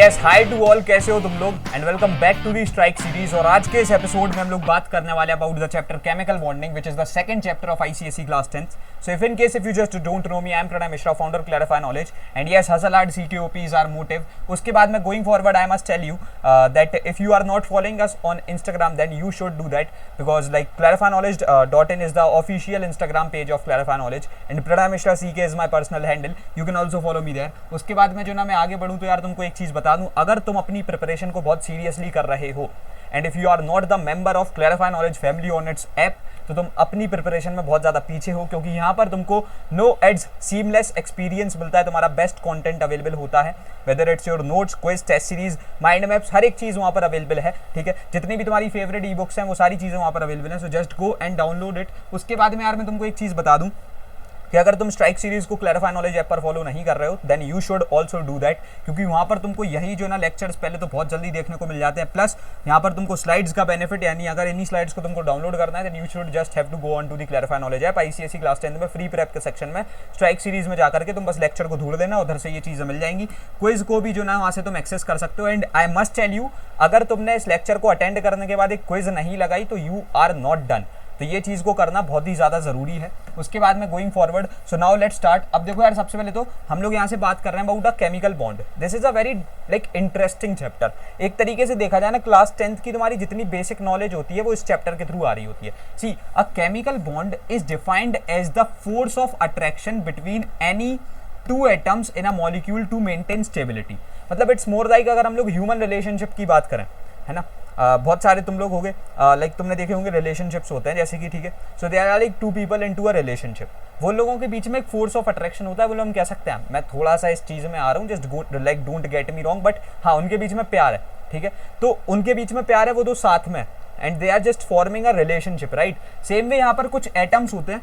Yes high to all, कैसे हो तुम लोग and welcome back to the strike series. और आज के इस एपिसोड में हम लोग बात करने वाले about the chapter chemical bonding which is the second chapter of ICSE class 10th। So if in case if you just don't know me, I am Pranay Mishra, founder clarify knowledge and yes hustle hard CTOP is our motive. उसके बाद में going forward I must tell you that if you are not following us on Instagram then you should do that because like clarifyknowledge.in is the official Instagram page of Clarify Knowledge and Pranay Mishra CK is my personal handle. You can also follow me there. उसके बाद में जो ना मैं आगे बढ़ूँ तो यार तुमको एक चीज़ बता दूँ, अगर तुम अपनी प्रिपरेशन को बहुत सीरियसली कर रहे हो and if you are not the member of Clarify Knowledge family on its app तो तुम अपनी प्रिपरेशन में बहुत ज़्यादा पीछे हो, क्योंकि यहाँ पर तुमको नो एड्स सीमलेस एक्सपीरियंस मिलता है, तुम्हारा बेस्ट कंटेंट अवेलेबल होता है, whether it's your notes, quiz, test series, mind maps, हर एक चीज़ वहाँ पर अवेलेबल है। ठीक है, जितनी भी तुम्हारी फेवरेट ई बुक्स हैं वो सारी चीज़ें वहाँ पर अवेलेबल हैं। So just go and download it. उसके बाद में यार मैं तुमको एक चीज़ बता दूँ कि अगर तुम स्ट्राइक सीरीज को क्लैरिफाई नॉलेज ऐप पर फॉलो नहीं कर रहे हो then you should also do that, क्योंकि वहाँ पर तुमको यही जो ना लेक्चर्स पहले तो बहुत जल्दी देखने को मिल जाते हैं, प्लस यहाँ पर तुमको स्लाइड्स का बेनिफिट, यानी अगर इन्हीं स्लाइड्स को तुमको डाउनलोड करना है then you should just have to go on to the clarify knowledge app. ICSE class 10 में फ्री प्रेप के सेक्शन में स्ट्राइक सीरीज में जाकर के तुम बस लेक्चर को ढूंढ देना, उधर से ये चीज़ें मिल जाएंगी। क्विज को भी जो ना वहाँ से तुम एक्सेस कर सकते हो। And I must tell you, अगर तुमने इस लेक्चर को अटेंड करने के बाद एक क्विज नहीं लगाई तो यू आर नॉट डन। तो ये चीज़ को करना बहुत ही ज़्यादा ज़रूरी है। उसके बाद में going forward, so now let's start. अब देखो यार, सबसे पहले तो हम लोग यहाँ से बात कर रहे हैं about the chemical bond. This is a very like interesting chapter. एक तरीके से देखा जाए ना, क्लास 10th की तुम्हारी जितनी बेसिक नॉलेज होती है वो इस चैप्टर के थ्रू आ रही होती है। See, a chemical bond is defined as the force of attraction between any two atoms in a molecule to maintain stability. मतलब इट्स मोर लाइक, अगर हम लोग ह्यूमन रिलेशनशिप की बात करें, है ना, बहुत सारे तुम लोग होंगे लाइक तुमने देखे होंगे रिलेशनशिप्स होते हैं जैसे कि, ठीक है, so there are like two people into a relationship. वो लोगों के बीच में एक फोर्स ऑफ अट्रैक्शन होता है, वो लोग हम कह सकते हैं, मैं थोड़ा सा इस चीज़ में आ रहा हूँ, just like don't get me wrong, but हाँ उनके बीच में प्यार है। ठीक है, तो उनके बीच में प्यार है, वो दो साथ में and they are just forming a relationship, right. Same way यहाँ पर कुछ एटम्स होते हैं,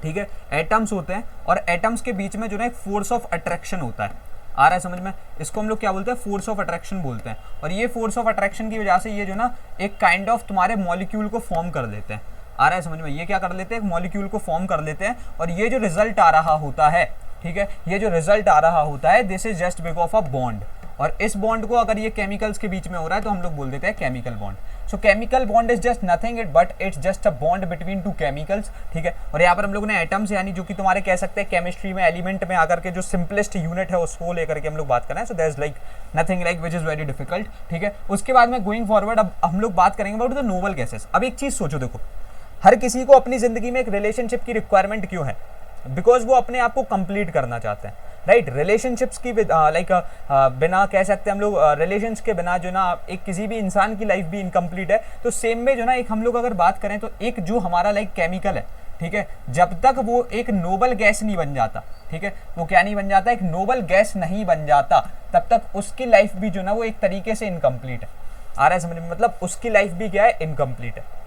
ठीक है, एटम्स होते हैं और एटम्स के बीच में जो ना एक फोर्स ऑफ अट्रैक्शन होता है। आ रहा है समझ में? इसको हम लोग क्या बोलते हैं? फोर्स ऑफ अट्रैक्शन बोलते हैं। और ये फोर्स ऑफ अट्रैक्शन की वजह से ये जो ना एक काइंड ऑफ तुम्हारे मॉलिक्यूल को फॉर्म कर लेते हैं। आ रहा है समझ में? ये क्या कर लेते हैं? एक मॉलिक्यूल को फॉर्म कर लेते हैं और ये जो रिजल्ट आ रहा होता है, ठीक है, ये जो रिजल्ट आ रहा होता है this is just because of a bond. और इस बॉन्ड को अगर ये केमिकल्स के बीच में हो रहा है तो हम लोग बोल देते हैं chemical bond. So chemical bond is just nothing but it's just a bond between two chemicals. ठीक है, और यहाँ पर हम लोग ने एटम्स, यानी जो कि तुम्हारे कह सकते हैं केमिस्ट्री में एलिमेंट में आकर के जो सिंपलेस्ट यूनिट है उसको लेकर के हम लोग बात कर रहे हैं। So there is like nothing like which is very difficult. ठीक है, उसके बाद में गोइंग फॉरवर्ड अब हम लोग बात करेंगे अबाउट द नोबल गैसेस। अब एक चीज सोचो, देखो हर किसी को अपनी जिंदगी में एक रिलेशनशिप की रिक्वायरमेंट क्यों है? बिकॉज वो अपने आप को कंप्लीट करना चाहते हैं, राइट। रिलेशनशिप्स की लाइक बिना कह सकते हैं हम लोग रिलेशंस के बिना जो ना एक किसी भी इंसान की लाइफ भी इनकम्प्लीट है। तो सेम में जो ना एक हम लोग अगर बात करें तो एक जो हमारा लाइक केमिकल है, ठीक है, जब तक वो एक नोबल गैस नहीं बन जाता, ठीक है, वो क्या नहीं बन जाता? एक नोबल गैस नहीं बन जाता, तब तक उसकी लाइफ भी जो ना वो एक तरीके से इनकम्प्लीट है। आ रहा है समझ में? मतलब उसकी लाइफ भी क्या है? इनकम्प्लीट है।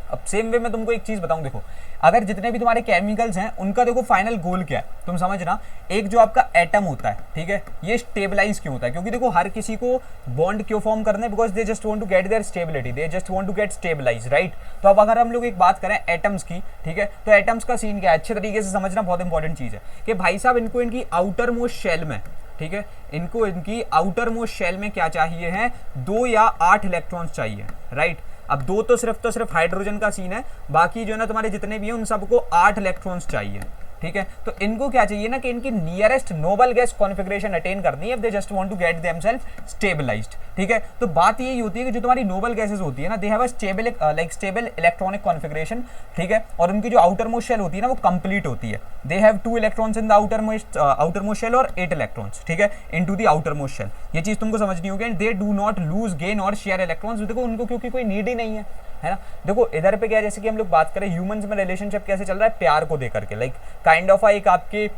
अब सेम वे में तुमको एक चीज बताऊं, देखो अगर जितने भी तुम्हारे केमिकल्स हैं उनका देखो फाइनल गोल क्या है तुम समझना। एक जो आपका एटम होता है, ठीक है, ये स्टेबलाइज क्यों होता है? क्योंकि देखो हर किसी को बॉन्ड क्यों फॉर्म करना है? Because they just want to get their stability, they just want to get stabilise, right. तो अब अगर हम लोग एक बात करें एटम्स की, ठीक है, तो एटम्स का सीन क्या है अच्छे तरीके से समझना, बहुत इंपॉर्टेंट चीज है कि भाई साहब इनको इनकी आउटर मोस्ट शेल में, ठीक है, इनको इनकी आउटर मोस्ट शेल में क्या चाहिए है? 2 या 8 इलेक्ट्रॉन्स चाहिए, राइट। अब 2 तो सिर्फ हाइड्रोजन का सीन है, बाकी जो है ना तुम्हारे जितने भी हैं उन सबको 8 इलेक्ट्रॉन्स चाहिए, ठीक है। तो इनको क्या चाहिए ना कि इनकी nearest noble gas configuration attain करनी है, they just want to get themself stabilised, ठीक है। तो बात यही होती है कि जो तुम्हारी नोबल गैसेस होती है ना, they have a stable electronic configuration, ठीक है, और उनकी जो आउटर मोस्ट शेल होती है ना वो कंप्लीट होती है। They have 2 electrons in the outermost shell और 8 इलेक्ट्रॉन्स, ठीक है, into the outermost shell. ये चीज तुमको समझनी होगी। And they do not lose, gain और शेयर इलेक्ट्रॉन्स। देखो उनको क्योंकि कोई नीड ही नहीं है ना। देखो इधर पे क्या है, जैसे कि हम लोग बात करें ह्यूमंस में रिलेशनशिप कैसे चल रहा है, प्यार को देकर के, लाइक काइंड ऑफ एक आपके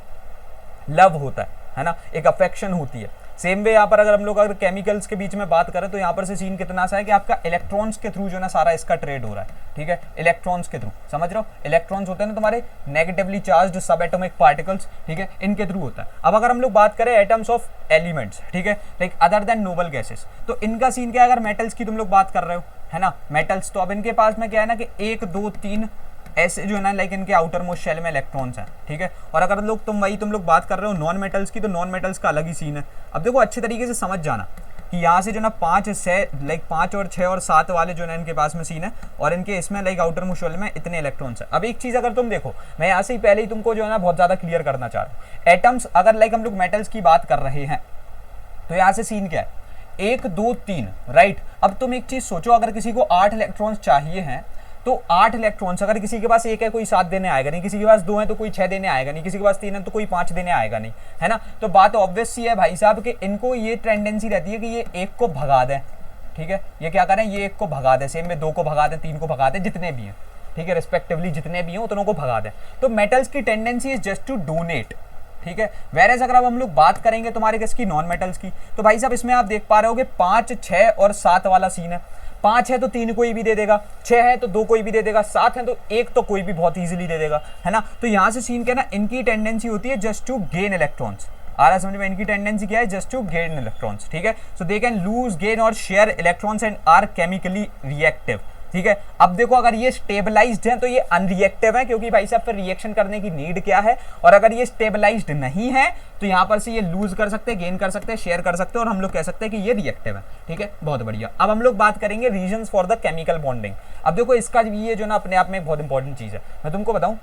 लव होता है ना, एक अफेक्शन होती है। सेम वे यहाँ पर अगर हम लोग अगर केमिकल्स के बीच में बात करें तो यहाँ पर से सीन कितना सा है कि आपका इलेक्ट्रॉन्स के थ्रू जो ना सारा इसका ट्रेड हो रहा है, ठीक है, इलेक्ट्रॉन्स के थ्रू, समझ रहे हो? इलेक्ट्रॉन्स होते हैं ना तुम्हारे नेगेटिवली चार्ज्ड सब एटॉमिक पार्टिकल्स, ठीक है, इनके थ्रू होता है। अब अगर हम लोग बात करें एटम्स ऑफ एलिमेंट्स, ठीक है, like other than noble gases, तो इनका सीन क्या है? अगर मेटल्स की तुम लोग बात कर रहे हो, है ना, मेटल्स, तो अब इनके पास में क्या है ना कि 1 2 3 ऐसे जो है ना लाइक इनके आउटर मोस्ट शेल में इलेक्ट्रॉन्स हैं, ठीक है। और अगर तुम लोग बात कर रहे हो नॉन मेटल्स की, तो नॉन मेटल्स का अलग ही सीन है। अब देखो अच्छे तरीके से समझ जाना कि यहाँ से जो ना 5 और 6 और 7 वाले जो है इनके पास में सीन है, और इनके इसमें लाइक आउटर मोस्ट शेल में इतने इलेक्ट्रॉन्स है। अब एक चीज अगर तुम देखो, मैं यहाँ से ही पहले ही तुमको जो है ना बहुत ज्यादा क्लियर करना चाह रहा हूँ। एटम्स अगर लाइक हम लोग मेटल्स की बात कर रहे हैं तो यहाँ से सीन क्या है, 1 2 3, राइट। अब तुम एक चीज सोचो, अगर किसी को 8 इलेक्ट्रॉन्स चाहिए हैं तो 8 इलेक्ट्रॉन्स, अगर किसी के पास 1 है कोई 7 देने आएगा नहीं, किसी के पास 2 है तो कोई 6 देने आएगा नहीं, किसी के पास 3 है तो कोई 5 देने आएगा नहीं, है ना। तो बात ऑब्वियस सी है भाई साहब कि इनको ये टेंडेंसी रहती है कि ये 1 को भगा दें, ठीक है। ये क्या करें, ये 1 को भगा दें, सेम में 2 को भगा दें, 3 को भगा दें, जितने भी हैं, ठीक है, रिस्पेक्टिवली जितने भी हैं उतनों को भगा दें। तो मेटल्स की tendency is just to donate, ठीक है। वेरेज अगर अब हम लोग बात करेंगे तुम्हारे किसकी, नॉन मेटल्स की, तो भाई साहब इसमें आप देख पा रहे होगे 5 6 और 7 वाला सीन है। 5 है तो 3 कोई भी दे देगा, 6 है तो 2 कोई भी दे देगा, 7 है तो 1 तो कोई भी बहुत इजीली दे देगा, है ना। तो यहाँ से सीन क्या ना, इनकी टेंडेंसी होती है जस्ट टू गेन इलेक्ट्रॉन्स। आ रहा है समझ में, इनकी टेंडेंसी क्या है, जस्ट टू गेन इलेक्ट्रॉन्स, ठीक है। So they can lose, gain और share electrons and are chemically reactive, ठीक है। अब देखो अगर ये स्टेबलाइज्ड है तो ये अनरिएक्टिव है, क्योंकि भाई साहब फिर रिएक्शन करने की नीड क्या है। और अगर ये स्टेबलाइज्ड नहीं है तो यहाँ पर से ये लूज कर सकते हैं, गेन कर सकते हैं, शेयर कर सकते हैं, और हम लोग कह सकते हैं कि ये रिएक्टिव है, ठीक है। बहुत बढ़िया। अब हम लोग बात करेंगे reasons for the chemical bonding. अब देखो इसका ये जो ना अपने आप में एक बहुत इंपॉर्टेंट चीज है, मैं तुमको बताऊं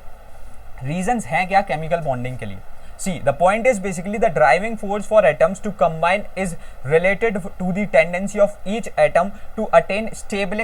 रीजंस हैं क्या केमिकल बॉन्डिंग के लिए। See, the point is basically the driving force for atoms to combine is related to the tendency of each atom to attain stable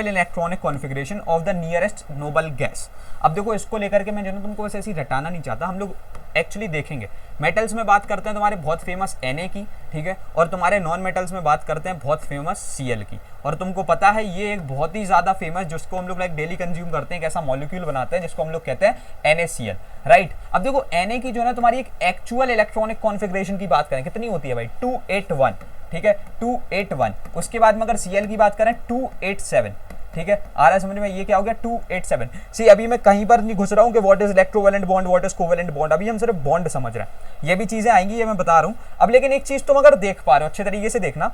electronic configuration of the nearest noble gas. अब देखो इसको लेकर के मैं जो ना तुमको वैसे ऐसे रटाना नहीं चाहता, हम लोग एक्चुअली देखेंगे। मेटल्स में बात करते हैं तुम्हारे बहुत फेमस Na की, ठीक है, और तुम्हारे नॉन मेटल्स में बात करते हैं बहुत फेमस Cl की। और तुमको पता है ये एक बहुत ही ज्यादा फेमस, जिसको हम लोग लाइक डेली कंज्यूम करते हैं, एक ऐसा मॉलिक्यूल बनाते हैं जिसको हम लोग कहते हैं NaCl, राइट। अब देखो Na की जो है तुम्हारी एक एक्चुअल इलेक्ट्रॉनिक कॉन्फ़िगरेशन की बात करें कितनी होती है भाई, 281, ठीक है, 281। उसके बाद में अगर Cl की बात करें 287, ठीक है। आ रहा है समझ में, ये क्या हो गया 287। सी अभी मैं कहीं पर नहीं घुस रहा हूँ कि what is electrovalent bond, what is covalent bond, अभी हम सिर्फ बॉन्ड समझ रहे हैं, ये भी चीजें आएंगी, ये मैं बता रहा हूँ अब। लेकिन एक चीज तुम अगर देख पा रहे हो अच्छे तरीके से देखना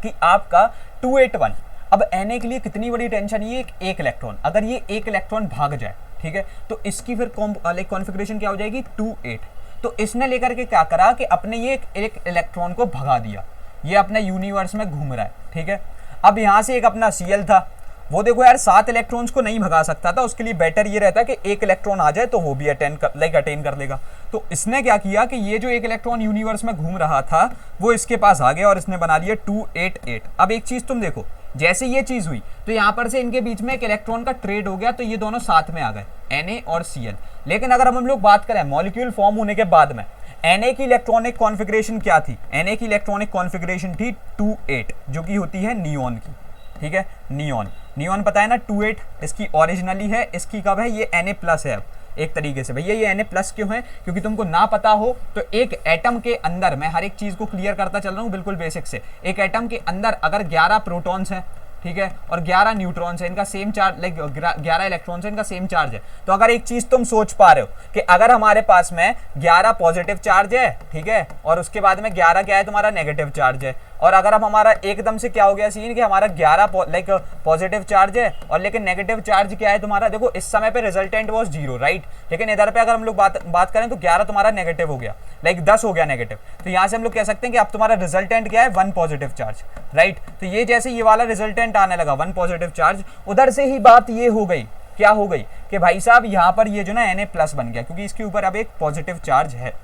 कि आपका 281, अब Na के लिए कितनी बड़ी टेंशन, ये एक इलेक्ट्रॉन, अगर ये एक इलेक्ट्रॉन भाग जाए, ठीक है, तो इसकी फिर कॉन्फ़िगरेशन क्या हो जाएगी 28। तो इसने लेकर के क्या करा कि अपने ये एक इलेक्ट्रॉन को भगा दिया, ये अपने यूनिवर्स में घूम रहा है, ठीक है। अब यहाँ से एक अपना Cl था, वो देखो यार 7 इलेक्ट्रॉन्स को नहीं भगा सकता था, उसके लिए बेटर ये रहता कि एक इलेक्ट्रॉन आ जाए तो वो भी अटेन कर लेगा। तो इसने क्या किया कि ये जो एक इलेक्ट्रॉन यूनिवर्स में घूम रहा था वो इसके पास आ गया और इसने बना लिया 288। अब एक चीज तुम देखो, जैसे ये चीज हुई तो यहाँ पर से इनके बीच में एक इलेक्ट्रॉन का ट्रेड हो गया, तो ये दोनों साथ में आ गए Na और Cl। लेकिन अगर हम लोग बात करें मॉलिक्यूल फॉर्म होने के बाद में, Na की इलेक्ट्रॉनिक कॉन्फ़िगरेशन क्या थी, Na की इलेक्ट्रॉनिक कॉन्फ़िगरेशन थी 28, जो कि होती है नियॉन की, ठीक है। नियॉन पता है ना 28 इसकी ओरिजिनली है, इसकी कब है, ये Na प्लस है। एक तरीके से भैया ये Na प्लस क्यों है, क्योंकि तुमको ना पता हो तो एक एटम के अंदर, मैं हर एक चीज को क्लियर करता चल रहा हूँ बिल्कुल बेसिक से, एक एटम के अंदर अगर 11 प्रोटॉन्स हैं, ठीक है, और 11 न्यूट्रॉन्स है, इनका सेम चार्ज, लाइक 11 इलेक्ट्रॉन्स है, इनका सेम चार्ज है। तो अगर एक चीज तुम सोच पा रहे हो कि अगर हमारे पास में 11 पॉजिटिव चार्ज है, ठीक है, और उसके बाद में 11 क्या है तुम्हारा नेगेटिव चार्ज है, और अगर अब हमारा एकदम से क्या हो गया सीन कि हमारा 11 लाइक पॉजिटिव चार्ज है और लेकिन नेगेटिव चार्ज क्या है तुम्हारा, देखो इस समय पे रिजल्टेंट वाज 0, राइट। लेकिन इधर पे अगर हम लोग बात करें तो 11 तुम्हारा नेगेटिव हो गया, लाइक 10 हो गया नेगेटिव। तो यहाँ से हम लोग कह सकते हैं कि अब तुम्हारा रिजल्टेंट क्या है, 1 पॉजिटिव चार्ज, राइट। तो ये जैसे ये वाला रिजल्टेंट आने लगा 1 पॉजिटिव चार्ज, उधर से ही बात ये हो गई, क्या हो गई कि भाई साहब यहाँ पर ये जो ना Na प्लस बन गया, क्योंकि इसके ऊपर अब एक पॉजिटिव चार्ज है।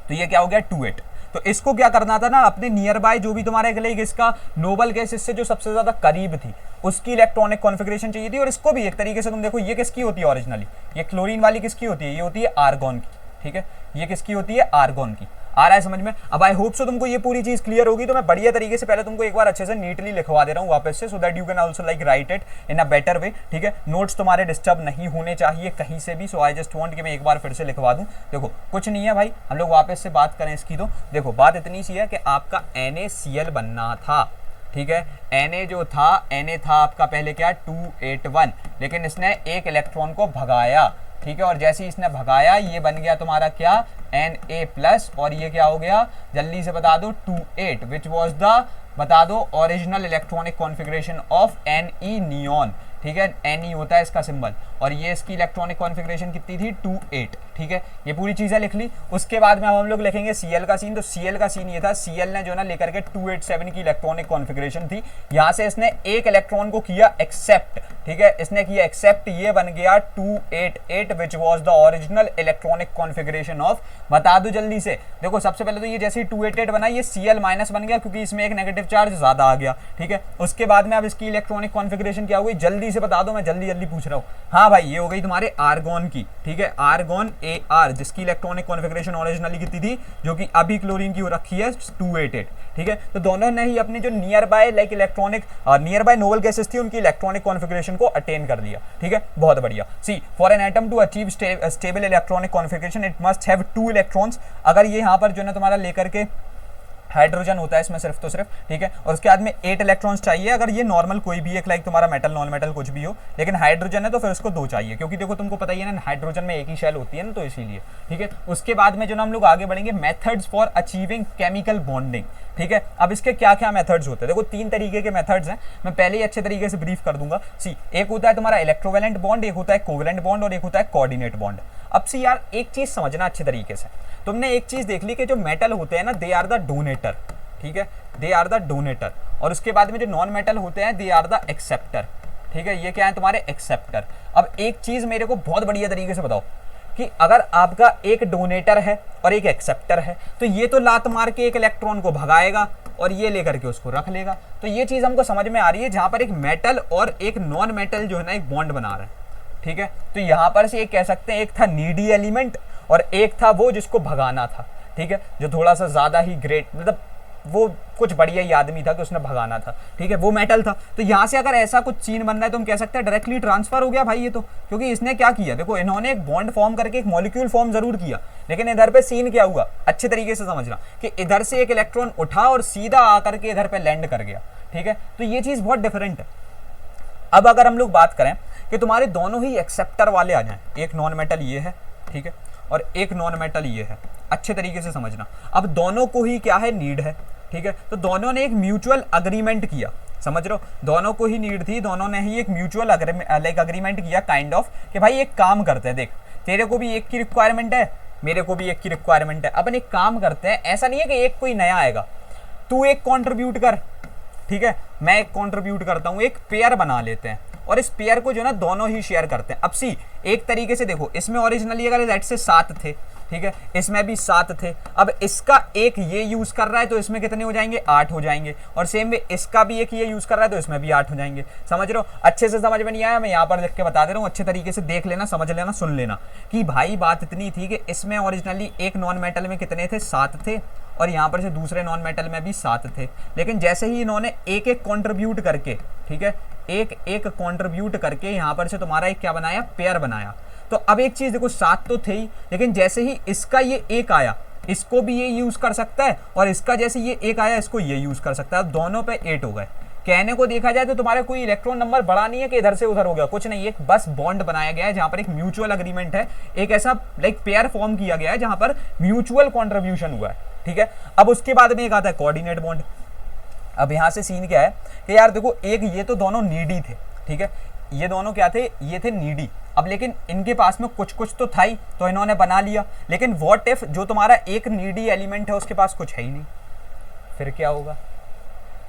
तो ये क्या हो गया 28। तो इसको क्या करना था ना, अपने नियर बाय जो भी तुम्हारे लाइक इसका नोबल गैस इससे जो सबसे ज्यादा करीब थी उसकी इलेक्ट्रॉनिक कॉन्फ़िगरेशन चाहिए थी। और इसको भी एक तरीके से तुम देखो, ये किसकी होती है ओरिजिनली, ये क्लोरीन वाली किसकी होती है, ये होती है आर्गॉन की, ठीक है, ये किसकी होती है आर्गॉन की। आ रहा है समझ में। अब आई होप सो तुमको ये पूरी चीज क्लियर होगी। तो मैं बढ़िया तरीके से पहले तुमको एक बार अच्छे से नीटली लिखवा दे रहा हूँ वापस से, so that you can also like right it in a better way, ठीक है। नोट्स तुम्हारे डिस्टर्ब नहीं होने चाहिए कहीं से भी, सो आई जस्ट वांट कि मैं एक बार फिर से लिखवा दूं। देखो कुछ नहीं है भाई, हम लोग वापस से बात करें इसकी। तो देखो बात इतनी सी है कि आपका NaCl बनना था, ठीक है। Na जो था, Na था आपका पहले क्या 281, लेकिन इसने एक इलेक्ट्रॉन को भगाया, ठीक है। और जैसे ही इसने भगाया ये बन गया तुम्हारा क्या Na प्लस, और ये क्या हो गया जल्दी से बता दो 28, विच वॉज द बता दो original electronic configuration of Ne neon, ठीक है, Ni होता है इसका सिंबल, और ये इसकी इलेक्ट्रॉनिक कॉन्फ़िगरेशन कितनी थी 2,8, ठीक है, ये पूरी चीज़ें लिख ली। उसके बाद में अब हम लोग लिखेंगे Cl का सीन। तो Cl का सीन ये था, Cl ने जो ना लेकर के 287 की इलेक्ट्रॉनिक कॉन्फ़िगरेशन थी, यहाँ से इसने एक इलेक्ट्रॉन को किया एक्सेप्ट, ठीक है, इसने किया एक्सेप्ट, ये बन गया 288 which was the original electronic configuration of, बता दो जल्दी से। देखो सबसे पहले तो ये जैसे ही 288 बना, ये Cl माइनस बन गया क्योंकि इसमें एक नेगेटिव चार्ज ज्यादा आ गया, ठीक है। उसके बाद में अब इसकी इलेक्ट्रॉनिक कॉन्फ़िगरेशन क्या हुई, जल्दी से बता दो, मैं जल्दी जल्दी पूछ रहा हूँ। हाँ भाई, ये हो गई तुम्हारे आर्गोन की, ठीक है, आर्गोन Ar, जिसकी इलेक्ट्रॉनिक कॉन्फ़िगरेशन ओरिजिनली कितनी थी, जो कि अभी क्लोरीन की हो रखी है 288, ठीक है। तो दोनों ने ही अपनी जो near by like electronic near by noble gases थी, उनकी इलेक्ट्रॉनिक कॉन्फ़िगरेशन को अटेन कर लिया, ठीक है, बहुत बढ़िया। See for an atom to achieve stable electronic configuration it must have 2 electrons. अगर ये यहाँ पर जो है तुम्हारा लेकर के हाइड्रोजन होता है इसमें सिर्फ तो सिर्फ, ठीक है, और उसके बाद में 8 इलेक्ट्रॉन्स चाहिए। अगर ये नॉर्मल कोई भी एक लाइक तुम्हारा मेटल नॉन मेटल कुछ भी हो, लेकिन हाइड्रोजन है तो फिर उसको 2 चाहिए, क्योंकि देखो तुमको पता ही है ना, हाइड्रोजन में एक ही शेल होती है ना, तो इसीलिए, ठीक है। उसके बाद में जो ना हम लोग आगे बढ़ेंगे, methods for achieving chemical bonding, ठीक है। अब इसके क्या क्या मेथड्स होते हैं, देखो 3 तरीके के मेथड्स हैं, मैं पहले ही अच्छे तरीके से ब्रीफ कर दूंगा। सी, एक होता है तुम्हारा इलेक्ट्रोवेलेंट बॉन्ड, एक होता है कोवेलेंट बॉन्ड, और एक होता है कोऑर्डिनेट बॉन्ड। अब सी यार, एक चीज समझना अच्छे तरीके से, तुमने एक चीज देख ली कि जो मेटल होते हैं ना, दे आर द डोनेटर, ठीक है, दे आर द डोनेटर, और उसके बाद में जो नॉन मेटल होते हैं, दे आर द एक्सेप्टर, ठीक है, ये क्या है तुम्हारे एक्सेप्टर। अब एक चीज मेरे को बहुत बढ़िया तरीके से बताओ कि अगर आपका एक डोनेटर है और एक एक्सेप्टर है, तो ये तो लात मार के एक इलेक्ट्रॉन को भगाएगा और ये लेकर के उसको रख लेगा। तो ये चीज हमको समझ में आ रही है, जहां पर एक मेटल और एक नॉन मेटल जो है ना एक बॉन्ड बना रहा है, ठीक है। तो यहां पर से एक कह सकते हैं, एक था नीडी एलिमेंट और एक था वो जिसको भगाना था, ठीक है, जो थोड़ा सा ज्यादा ही ग्रेट, मतलब वो कुछ बढ़िया ही आदमी था कि उसने भगाना था, ठीक है, वो मेटल था। तो यहाँ से अगर ऐसा कुछ सीन बन रहा है तो हम कह सकते हैं डायरेक्टली ट्रांसफर हो गया भाई ये तो, क्योंकि इसने क्या किया, देखो इन्होंने एक बॉन्ड फॉर्म करके एक मॉलिक्यूल फॉर्म जरूर किया, लेकिन इधर पे सीन क्या हुआ, अच्छे तरीके से समझना कि इधर से एक इलेक्ट्रॉन उठा और सीधा आकर के इधर पे लैंड कर गया, ठीक है। तो ये चीज बहुत डिफरेंट है। अब अगर हम लोग बात करें कि तुम्हारे दोनों ही एक्सेप्टर वाले आ जाएं, एक नॉन मेटल ये है, ठीक है, और एक नॉन मेटल ये है, अच्छे तरीके से समझना। अब दोनों को ही क्या है, नीड है, ठीक है, तो दोनों ने एक म्यूचुअल अग्रीमेंट किया, समझ रहे हो, दोनों को ही नीड थी, दोनों ने ही एक म्यूचुअल अग्रीमेंट किया काइंड ऑफ, कि भाई एक काम करते हैं, देख तेरे को भी एक की रिक्वायरमेंट है, मेरे को भी एक की रिक्वायरमेंट है, अपन एक काम करते हैं, ऐसा नहीं है कि एक कोई नया आएगा, तू एक कॉन्ट्रीब्यूट कर, ठीक है, मैं एक कॉन्ट्रीब्यूट करता हूँ, एक पेयर बना लेते हैं, और इस पेयर को जो ना दोनों ही शेयर करते हैं। अब सी, एक तरीके से देखो, इसमें ओरिजिनली अगर लेट से 7 थे, ठीक है, इसमें भी 7 थे, अब इसका एक ये यूज कर रहा है तो इसमें कितने हो जाएंगे, 8 हो जाएंगे, और सेम वे इसका भी एक ये यूज कर रहा है तो इसमें भी 8 हो जाएंगे। समझ रहे हो, अच्छे से समझ में नहीं आया, मैं यहाँ पर लिख के बता दे रहा हूँ, अच्छे तरीके से देख लेना, समझ लेना, सुन लेना कि भाई बात इतनी थी कि इसमें ओरिजिनली एक नॉन मेटल में कितने थे, 7 थे, और यहाँ पर से दूसरे नॉन मेटल में भी 7 थे, लेकिन जैसे ही इन्होंने एक एक कॉन्ट्रीब्यूट करके, ठीक है, एक एक कॉन्ट्रीब्यूट करके यहाँ पर से तुम्हारा एक क्या बनाया, पेयर बनाया। तो अब एक चीज देखो, 7 तो थे ही, लेकिन जैसे ही इसका ये एक आया, इसको भी ये यूज कर सकता है, और इसका जैसे ये एक आया, इसको ये यूज कर सकता है, दोनों पे 8 हो गए। कहने को देखा जाए तो तुम्हारा कोई इलेक्ट्रॉन नंबर बढ़ा नहीं है कि इधर से उधर हो गया, कुछ नहीं, एक बस बॉन्ड बनाया गया है जहां पर एक म्यूचुअल अग्रीमेंट है, एक ऐसा लाइक पेयर फॉर्म किया गया है जहां पर म्यूचुअल कॉन्ट्रीब्यूशन हुआ है, ठीक है। अब उसके बाद में एक आता है कोऑर्डिनेट बॉन्ड। अब यहाँ से सीन क्या है कि यार देखो, एक ये तो दोनों नीडी थे, ठीक है, ये दोनों क्या थे, ये थे नीडी। अब लेकिन इनके पास में कुछ कुछ तो था ही, तो इन्होंने बना लिया, लेकिन व्हाट इफ जो तुम्हारा एक नीडी एलिमेंट है उसके पास कुछ है ही नहीं, फिर क्या होगा,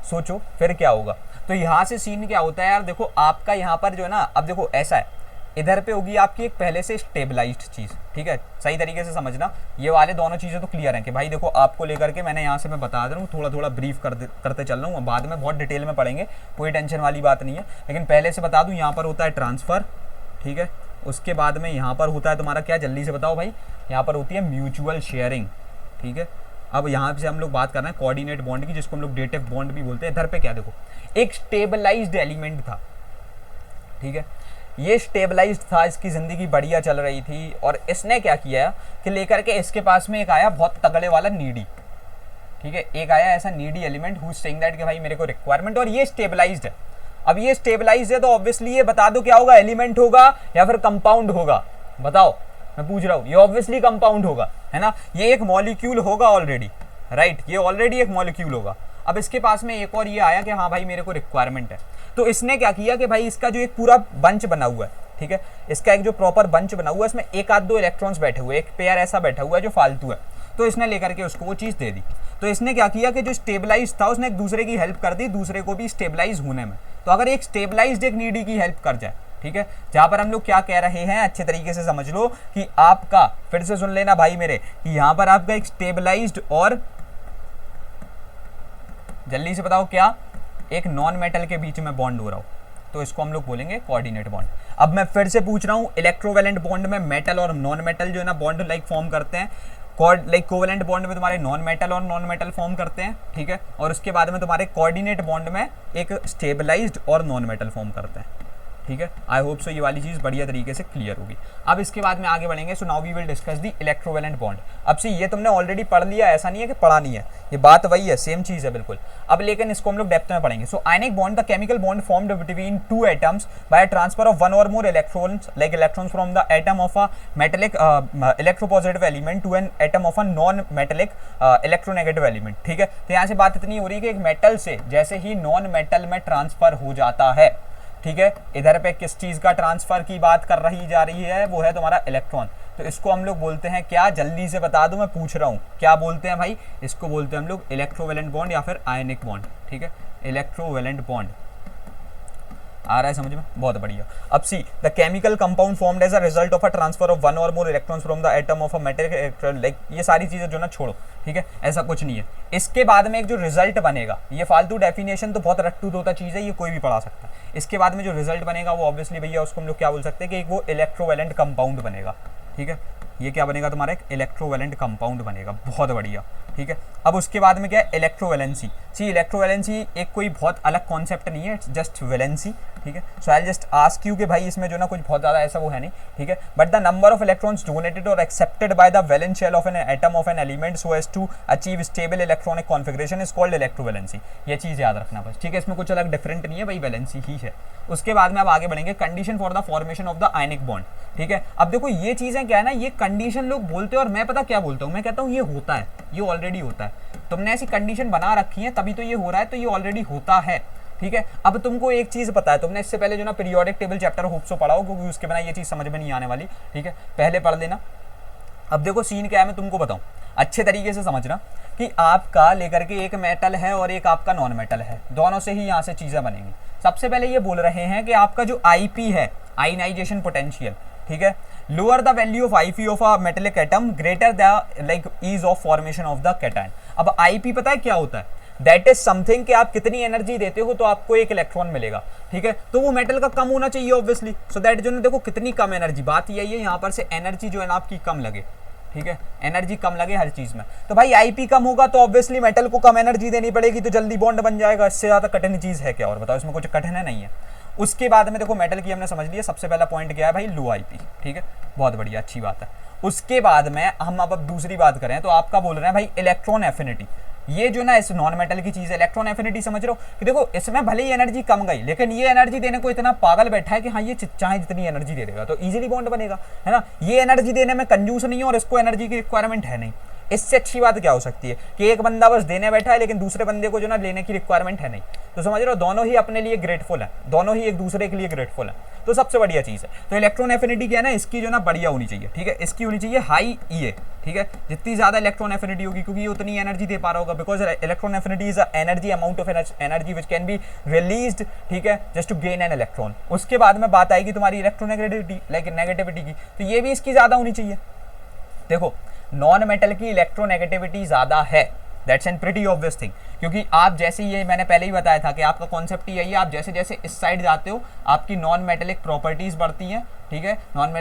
सोचो फिर क्या होगा। तो यहाँ से सीन क्या होता है यार, देखो आपका यहाँ पर जो है ना, अब देखो ऐसा है, इधर पे होगी आपकी एक पहले से स्टेबलाइज्ड चीज, ठीक है, सही तरीके से समझना, ये वाले दोनों चीजें तो क्लियर हैं कि भाई देखो आपको लेकर के मैंने यहाँ से मैं बता दे रहा हूँ, थोड़ा थोड़ा ब्रीफ करते चल रहा हूँ, बाद में बहुत डिटेल में पढ़ेंगे, कोई टेंशन वाली बात नहीं है, लेकिन पहले से बता दूँ, यहाँ पर होता है ट्रांसफर, ठीक है, उसके बाद में यहाँ पर होता है तुम्हारा क्या, जल्दी से बताओ भाई, यहाँ पर होती है म्यूचुअल शेयरिंग, ठीक है। अब यहाँ से हम लोग बात कर रहे हैं कोऑर्डिनेट बॉन्ड की, जिसको हम लोग डेटिव बॉन्ड भी बोलते हैं। इधर पे क्या देखो, एक स्टेबलाइज्ड एलिमेंट था, ठीक है, ये स्टेबलाइज्ड था, इसकी जिंदगी बढ़िया चल रही थी, और इसने क्या किया कि लेकर के इसके पास में एक आया बहुत तगड़े वाला नीडी, ठीक है, एक आया ऐसा needy element who is saying that कि भाई मेरे को रिक्वायरमेंट, और ये स्टेबलाइज्ड है। अब ये स्टेबलाइज्ड है तो ऑब्वियसली ये बता दो क्या होगा, एलिमेंट होगा या फिर कंपाउंड होगा, बताओ, मैं पूछ रहा हूँ, ये ऑब्वियसली कंपाउंड होगा, है ना, ये एक मॉलिक्यूल होगा ऑलरेडी, राइट, ये ऑलरेडी एक मॉलिक्यूल होगा। अब इसके पास में एक और ये आया कि हाँ भाई मेरे को रिक्वायरमेंट है, तो इसने क्या किया कि भाई इसका जो एक पूरा बंच बना हुआ है, ठीक है, इसका एक जो प्रॉपर बंच बना हुआ है इसमें एक आध दो इलेक्ट्रॉन्स बैठे हुए, एक पेयर ऐसा बैठा हुआ है जो फालतू है, तो इसने लेकर के उसको वो चीज़ दे दी। तो इसने क्या किया कि जो स्टेबलाइज था उसने एक दूसरे की हेल्प कर दी, दूसरे को भी स्टेबलाइज होने में। तो अगर एक स्टेबलाइज्ड एक नीडी की हेल्प कर जाए, ठीक है, जहां पर हम लोग क्या कह रहे हैं अच्छे तरीके से समझ लो कि आपका, फिर से सुन लेना भाई मेरे, कि यहां पर आपका एक स्टेबलाइज्ड और जल्दी से बताओ क्या, एक नॉन मेटल के बीच में बॉन्ड हो रहा हो, तो इसको हम लोग बोलेंगे कोऑर्डिनेट बॉन्ड। अब मैं फिर से पूछ रहा हूं, इलेक्ट्रोवैलेंट बॉन्ड में मेटल और नॉन मेटल जो है ना बॉन्ड लाइक फॉर्म करते हैं, कोवैलेंट बॉन्ड में तुम्हारे नॉन मेटल और नॉन मेटल फॉर्म करते हैं, ठीक है, और उसके बाद में तुम्हारे कोऑर्डिनेट बॉन्ड में एक स्टेबलाइज्ड और नॉन मेटल फॉर्म करते हैं, ठीक है। आई होप सो ये वाली चीज़ बढ़िया तरीके से क्लियर होगी। अब इसके बाद में आगे बढ़ेंगे। So now we will discuss the electrovalent bond. अब से ये तुमने ऑलरेडी पढ़ लिया, ऐसा नहीं है कि पढ़ा नहीं है, ये बात वही है, सेम चीज़ है बिल्कुल। अब लेकिन इसको हम लोग डेप्थ में पढ़ेंगे। So ionic bond, the chemical bond formed between two atoms by transfer of one और more electrons like electrons from the atom of a metallic electropositive element to an atom of a non metallic electronegative element, ठीक है। तो यहाँ से बात इतनी हो रही है कि एक मेटल से जैसे ही नॉन मेटल में ट्रांसफर हो जाता है, ठीक है, इधर पे किस चीज का ट्रांसफर की बात कर रही जा रही है, वो है तुम्हारा इलेक्ट्रॉन। तो इसको हम लोग बोलते हैं क्या, जल्दी से बता दो, मैं पूछ रहा हूं क्या बोलते हैं भाई, इसको बोलते हैं हम लोग इलेक्ट्रोवैलेंट बॉन्ड या फिर आयनिक बॉन्ड, ठीक है, इलेक्ट्रोवैलेंट बॉन्ड। आ रहा है समझ में, बहुत बढ़िया। अब see, the chemical compound formed as a result of a transfer of one और more electrons from the atom of a metal, like ये सारी चीजें जो ना छोड़ो, ठीक है, ऐसा कुछ नहीं है। इसके बाद में एक जो रिजल्ट बनेगा, ये फालतू डेफिनेशन तो बहुत रट्टू होता चीज़ है, ये कोई भी पढ़ा सकता है। इसके बाद में जो रिजल्ट बनेगा वो ऑब्वियसली भैया उसको हम लोग क्या बोल सकते हैं कि एक वो इलेक्ट्रोवैलेंट कंपाउंड बनेगा, ठीक है, ये क्या बनेगा तुम्हारा, एक इलेक्ट्रोवैलेंट कंपाउंड बनेगा, बहुत बढ़िया, ठीक है। अब उसके बाद में क्या है, इलेक्ट्रोवैलेंसी। सी, इलेक्ट्रोवैलेंसी एक कोई बहुत अलग कॉन्सेप्ट नहीं है, इट्स जस्ट वैलेंसी, ठीक है। सो आई जस्ट आस्क यू कि भाई इसमें जो ना कुछ बहुत ज़्यादा ऐसा वो है नहीं, ठीक है, but the number of electrons donated और accepted by the valence shell of an atom of an element so as to achieve stable electronic configuration is called electrovalency. ये चीज़ याद रखना बस, ठीक है, इसमें कुछ अलग डिफरेंट नहीं है भाई, वैलेंसी ही है। उसके बाद में अब आगे बढ़ेंगे, condition for the formation of the ionic bond, ठीक है। अब देखो ये चीज़ें क्या है ना, ये कंडीशन लोग बोलते हैं और मैं पता क्या बोलता हूँ, मैं कहता हूँ ये होता है, ये ऑलरेडी होता है, तुमने ऐसी कंडीशन बना रखी है तभी तो ये हो रहा है, तो ये ऑलरेडी होता है, ठीक है। अब तुमको एक चीज पता है, तुमने इससे पहले जो ना periodic table chapter hope so पढ़ा हो, क्योंकि उसके बिना ये चीज समझ में नहीं आने वाली, ठीक है, पहले पढ़ लेना। अब देखो सीन क्या है, मैं तुमको बताऊं, अच्छे तरीके से समझना कि आपका लेकर के एक मेटल है और एक आपका नॉन मेटल है, दोनों से ही यहाँ से चीजें बनेंगी। सबसे पहले ये बोल रहे हैं कि आपका जो आईपी है, आयनाइजेशन पोटेंशियल, ठीक है, lower the value of IP of a metallic atom greater the like ease of formation of the cation. अब आईपी पता है क्या होता है, दैट इज समथिंग कि आप कितनी एनर्जी देते हो तो आपको एक इलेक्ट्रॉन मिलेगा, ठीक है, तो वो मेटल का कम होना चाहिए ऑब्वियसली, सो दैट जो ना देखो कितनी कम एनर्जी, बात यही है यहाँ पर से एनर्जी जो है ना आपकी कम लगे, ठीक है, एनर्जी कम लगे हर चीज में। तो भाई आईपी कम होगा तो ऑब्वियसली मेटल को कम एनर्जी देनी पड़ेगी, तो जल्दी बॉन्ड बन जाएगा, इससे ज्यादा कठिन चीज है क्या, और बताओ इसमें कुछ कठिन है नहीं है। उसके बाद में देखो मेटल की हमने समझ लिया, सबसे पहला पॉइंट क्या है भाई, लो आईपी, ठीक है, बहुत बढ़िया, अच्छी बात है। उसके बाद में हम अब दूसरी बात करें तो आपका बोल रहे हैं भाई इलेक्ट्रॉन एफिनिटी, ये जो ना इस नॉन मेटल की चीज है इलेक्ट्रॉन एफिनिटी, समझ रहे हो कि देखो इसमें भले ही एनर्जी कम गई, लेकिन ये एनर्जी देने को इतना पागल बैठा है कि हाँ ये चाहे जितनी एनर्जी दे देगा तो इजीली बॉन्ड बनेगा, है ना, ये एनर्जी देने में कंजूस नहीं है और इसको एनर्जी की रिक्वायरमेंट है नहीं। इससे अच्छी बात क्या हो सकती है कि एक बंदा बस देने बैठा है लेकिन दूसरे बंदे को जो ना लेने की रिक्वायरमेंट है नहीं, तो समझ रहे हो दोनों ही अपने लिए ग्रेटफुल है, दोनों ही एक दूसरे के लिए ग्रेटफुल है, तो सबसे बढ़िया चीज है। तो इलेक्ट्रॉन एफिनिटी क्या है ना, इसकी जो ना बढ़िया होनी चाहिए, ठीक है, इसकी होनी चाहिए हाई ईए, ठीक है, जितनी ज्यादा इलेक्ट्रॉन एफिनिटी होगी क्योंकि ये उतनी एनर्जी दे पा रहा होगा, because electron affinity is energy amount of energy which can be released, ठीक है, just to gain an electron. उसके बाद में बात आएगी तुम्हारी इलेक्ट्रोनेगेटिविटी लाइक नेगेटिविटी की, तो ये भी इसकी ज्यादा होनी चाहिए। देखो नॉन मेटल की इलेक्ट्रोनेगेटिविटी ज्यादा है, that's an pretty obvious thing, क्योंकि आप जैसे ये मैंने पहले ही बताया था कि आपका कॉन्सेप्ट ही यही है, आप जैसे जैसे इस साइड जाते हो आपकी नॉन मेटेलिक प्रॉपर्टीज बढ़ती हैं, ठीक है, नॉन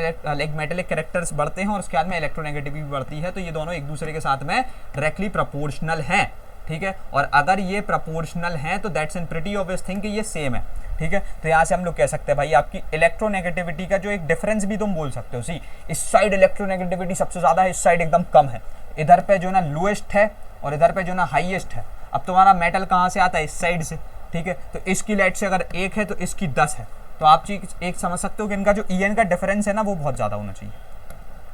मेटेलिक कैरेक्टर्स बढ़ते हैं और उसके बाद में इलेक्ट्रोनेगेटिविटी भी बढ़ती है, तो ये दोनों एक दूसरे के साथ में डायरेक्टली प्रोपोर्शनल हैं, ठीक है, और अगर ये प्रोपोर्शनल हैं तो that's an pretty obvious thing कि ये सेम है, ठीक है। तो यहाँ से हम लोग कह सकते हैं भाई आपकी इलेक्ट्रोनेगेटिविटी का जो एक डिफरेंस भी तुम बोल सकते हो, सी इस साइड इलेक्ट्रोनेगेटिविटी सबसे ज्यादा है, इस साइड एकदम कम है, इधर पे जो ना लोएस्ट है और इधर पे जो ना हाईएस्ट है। अब तुम्हारा मेटल कहाँ से आता है, इस साइड से, ठीक है, तो इसकी लाइट से अगर 1 है तो इसकी 10 है, तो आप चीज एक समझ सकते हो कि इनका जो ईएन का डिफरेंस है ना वो बहुत ज्यादा होना चाहिए,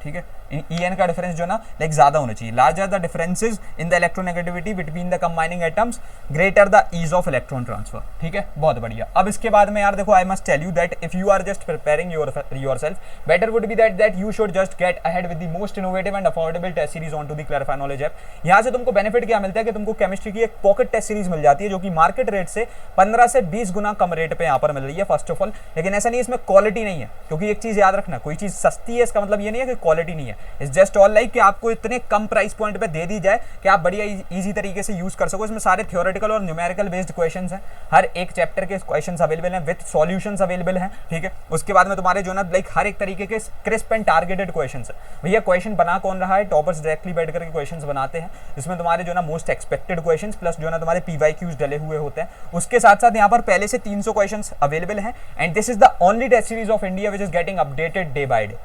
ठीक है, En का डिफरेंस जो ना लाइक ज्यादा होना चाहिए। Larger the differences in the electronegativity between the combining atoms greater the ease of electron transfer. ठीक है, बहुत बढ़िया। अब इसके बाद में यार देखो, I must tell you that if you are just preparing yourself, better would be that you should just get ahead with the most innovative and affordable test series on to the clarify knowledge app. यहाँ से तुमको benefit क्या मिलता है कि तुमको chemistry की एक पॉकेट टेस्ट सीरीज मिल जाती है जो कि मार्केट रेट से 15 से 20 गुना कम रेट पे यहाँ पर मिल रही है फर्स्ट ऑफ ऑल। लेकिन ऐसा नहीं, इसमें क्वालिटी नहीं है, क्योंकि एक चीज याद रखना, कोई चीज सस्ती है इसका मतलब ये नहीं है कि क्वालिटी नहीं है। इट्स जस्ट ऑल लाइक कि आपको इतने कम प्राइस पॉइंट पे दे दी जाए कि आप बढ़िया इजी तरीके से यूज कर सको। इसमें सारे थ्योरेटिकल और न्यूमेरिकल बेस्ड क्वेश्चंस हैं, हर एक चैप्टर के क्वेश्चंस अवेलेबल हैं विद सॉल्यूशंस अवेलेबल हैं। ठीक है, उसके बाद में तुम्हारे जो ना लाइक हर एक तरीके के क्रिस्प एंड टारगेटेड क्वेश्चंस है। भैया क्वेश्चन बना कौन रहा है? टॉपर्स डायरेक्टली बैठ करके क्वेश्चंस बनाते हैं, इसमें तुम्हारे जो ना मोस्ट एक्सपेक्टेड क्वेश्चंस प्लस जो ना तुम्हारे पीवाईक्यूज डले हुए होते हैं। उसके साथ साथ यहाँ पर पहले से 300 क्वेश्चंस अवेलेबल हैं and this is the only test series of India which is getting updated day by day.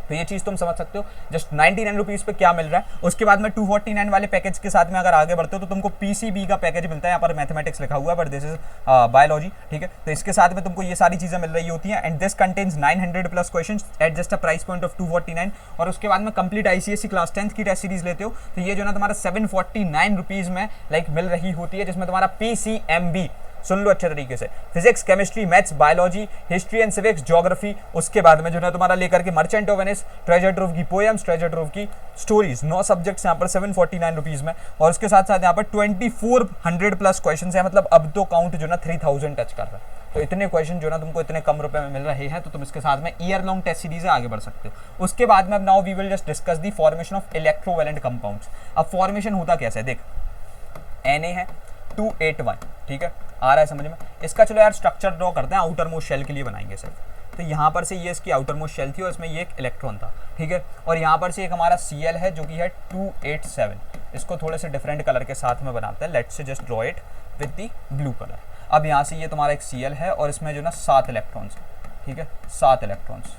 तो ये चीज तुम समझ सकते हो जस्ट 99 रुपीज पे क्या मिल रहा है। उसके बाद में 249 वाले पैकेज के साथ में अगर आगे बढ़ते हो तो तुमको पीसीबी का पैकेज मिलता है। यहाँ पर मैथमेटिक्स लिखा हुआ है बट दिस इज बायोलॉजी। ठीक है, तो इसके साथ में तुमको ये सारी चीजें मिल रही होती हैं and this contains 900 plus questions eight just a price point of 249। और उसके बाद में कंप्लीट आईसीएसई क्लास 10th की टेस्ट सीरीज लेते हो तो ये जो ना तुम्हारा 749 रुपीज में लाइक मिल रही होती है, जिसमें तुम्हारा पीसीएमबी, सुन लो अच्छे तरीके से, physics, chemistry, maths, biology, history and civics, geography, उसके बाद में जो है तुम्हारा लेकर के merchant of Venice, treasure trove की पोएम्स, ट्रेजर ट्रोव की स्टोरीज, 9 सब्जेक्ट्स यहाँ पर 749 रुपीज में। और उसके साथ साथ यहाँ पर 2400 प्लस क्वेश्चन है, मतलब अब तो काउंट जो ना 3000 टच कर रहा है। तो इतने क्वेश्चन जो ना तुमको इतने कम रुपए में मिल रहे हैं, तो तुम इसके साथ में ईयर लॉन्ग टेस्ट सीरीज है आगे बढ़ सकते हो। उसके बाद में अब now we will just discuss the formation of electrovalent compounds. अब फॉर्मेशन होता कैसे है, देख Na है 281, ठीक है, आ रहा है समझ में। इसका चलो यार स्ट्रक्चर ड्रॉ करते हैं, आउटर मोस्ट शेल के लिए बनाएंगे सिर्फ। तो यहाँ पर से ये इसकी आउटर मोस्ट शेल थी और इसमें ये एक इलेक्ट्रॉन था, ठीक है। और यहाँ पर से एक हमारा Cl है जो कि है 287। इसको थोड़े से डिफरेंट कलर के साथ में बनाते हैं, let's say just draw it with the blue colour. अब यहाँ से ये तुम्हारा एक Cl है और इसमें जो ना 7 इलेक्ट्रॉन्स, ठीक है, 7 इलेक्ट्रॉन्स,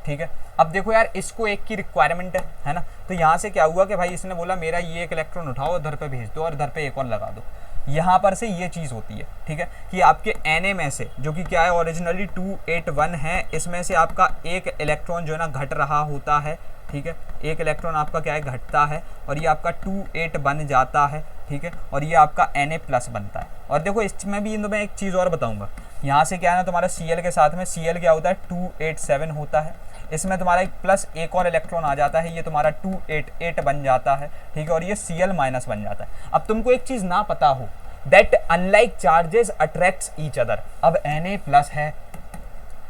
ठीक है। अब देखो यार, इसको एक की रिक्वायरमेंट है ना, तो यहाँ से क्या हुआ कि भाई इसने बोला मेरा ये एक इलेक्ट्रॉन उठाओ इधर पे भेज दो और इधर पे एक और लगा दो। यहाँ पर से ये चीज़ होती है, ठीक है, कि आपके Na में से जो कि क्या है ओरिजिनली 281 है, इसमें से आपका एक इलेक्ट्रॉन जो है ना घट रहा होता है, ठीक है, एक इलेक्ट्रॉन आपका क्या है घटता है और ये आपका 28 बन जाता है, ठीक है, और ये आपका Na प्लस बनता है। और देखो इसमें भी मैं एक चीज़ और बताऊंगा, यहाँ से क्या है ना तुम्हारा Cl के साथ में Cl क्या होता है 287 होता है, इसमें तुम्हारा एक प्लस एक और इलेक्ट्रॉन आ जाता है, ये तुम्हारा 288 बन जाता है, ठीक है, और ये Cl माइनस बन जाता है। अब तुमको एक चीज़ ना पता हो that unlike charges attracts each other. अब Na प्लस है,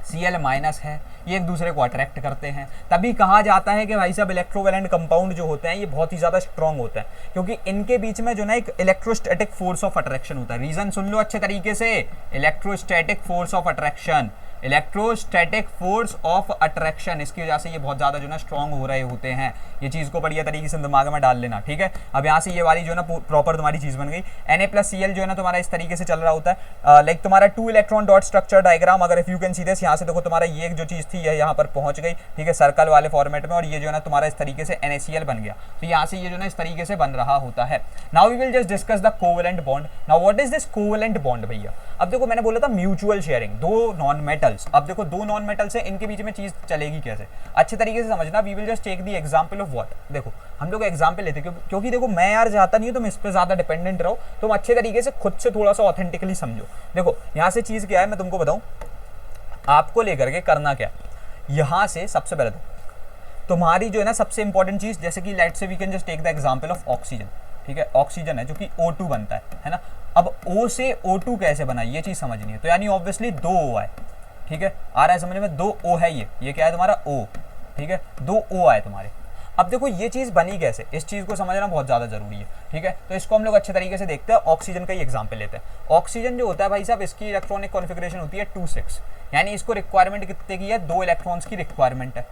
Cl माइनस है, ये एक दूसरे को अट्रैक्ट करते हैं, तभी कहा जाता है कि भाई साहब इलेक्ट्रोवैलेंट कंपाउंड जो होते हैं ये बहुत ही ज़्यादा स्ट्रॉन्ग होते हैं, क्योंकि इनके बीच में जो ना एक इलेक्ट्रोस्टैटिक फोर्स ऑफ अट्रैक्शन होता है। रीजन सुन लो अच्छे तरीके से, electrostatic force of attraction, electrostatic force of attraction, इसकी वजह से ये बहुत ज़्यादा जो ना स्ट्रॉन्ग हो रहे होते हैं। ये चीज़ को बढ़िया तरीके से दिमाग में डाल लेना, ठीक है। अब यहाँ से ये वाली जो ना प्रॉपर तुम्हारी चीज़ बन गई। Na प्लस Cl जो है ना तुम्हारा इस तरीके से चल रहा होता है, लाइक तुम्हारा 2 इलेक्ट्रॉन डॉट स्ट्रक्चर डायग्राम। अगर if you can see this, यहाँ से देखो तुम्हारा ये जो चीज़ थी ये यहाँ पर पहुँच गई, ठीक है, सर्कल वाले फॉर्मेट में, और ये जो है ना तुम्हारा इस तरीके से NaCl बन गया। तो यहाँ से ये जो ना इस तरीके से बन रहा होता है। Now we will just discuss the covalent bond. Now what is this covalent bond भैया? अब देखो मैंने बोला था म्यूचुअल शेयरिंग, दो नॉन मेटल्स। अब देखो दो नॉन मेटल्स है, इनके बीच में चीज चलेगी कैसे, अच्छे तरीके से समझना। We will just take the example of what. देखो हम लोग एग्जांपल लेते हैं क्योंकि देखो मैं यार चाहता नहीं हूं तुम इस पे ज्यादा डिपेंडेंट रहो, तुम अच्छे तरीके से खुद से थोड़ा सा ऑथेंटिकली समझो। देखो यहाँ से चीज क्या है मैं तुमको बताऊं, आपको लेकर के करना क्या, यहाँ से सबसे पहले तो तुम्हारी जो है ना सबसे इंपॉर्टेंट चीज, जैसे कि let's say we can just take the example of oxygen, ठीक है, ऑक्सीजन है जो कि O2 बनता है ना। अब O से O2 कैसे बना ये चीज समझनी है, तो यानी ऑब्वियसली 2 O है, ठीक है, आ रहा है समझ में, 2 O है, ये क्या है तुम्हारा O, ठीक है, 2 O आए तुम्हारे। अब देखो ये चीज बनी कैसे, इस चीज को समझना बहुत ज्यादा जरूरी है, ठीक है। तो इसको हम लोग अच्छे तरीके से देखते हैं, ऑक्सीजन का ही एग्जांपल लेते हैं। ऑक्सीजन जो होता है भाई साहब, इसकी इलेक्ट्रॉनिक कॉन्फ़िगरेशन होती है 2-6, यानी इसको रिक्वायरमेंट कितने की है, 2 इलेक्ट्रॉन्स की रिक्वायरमेंट है।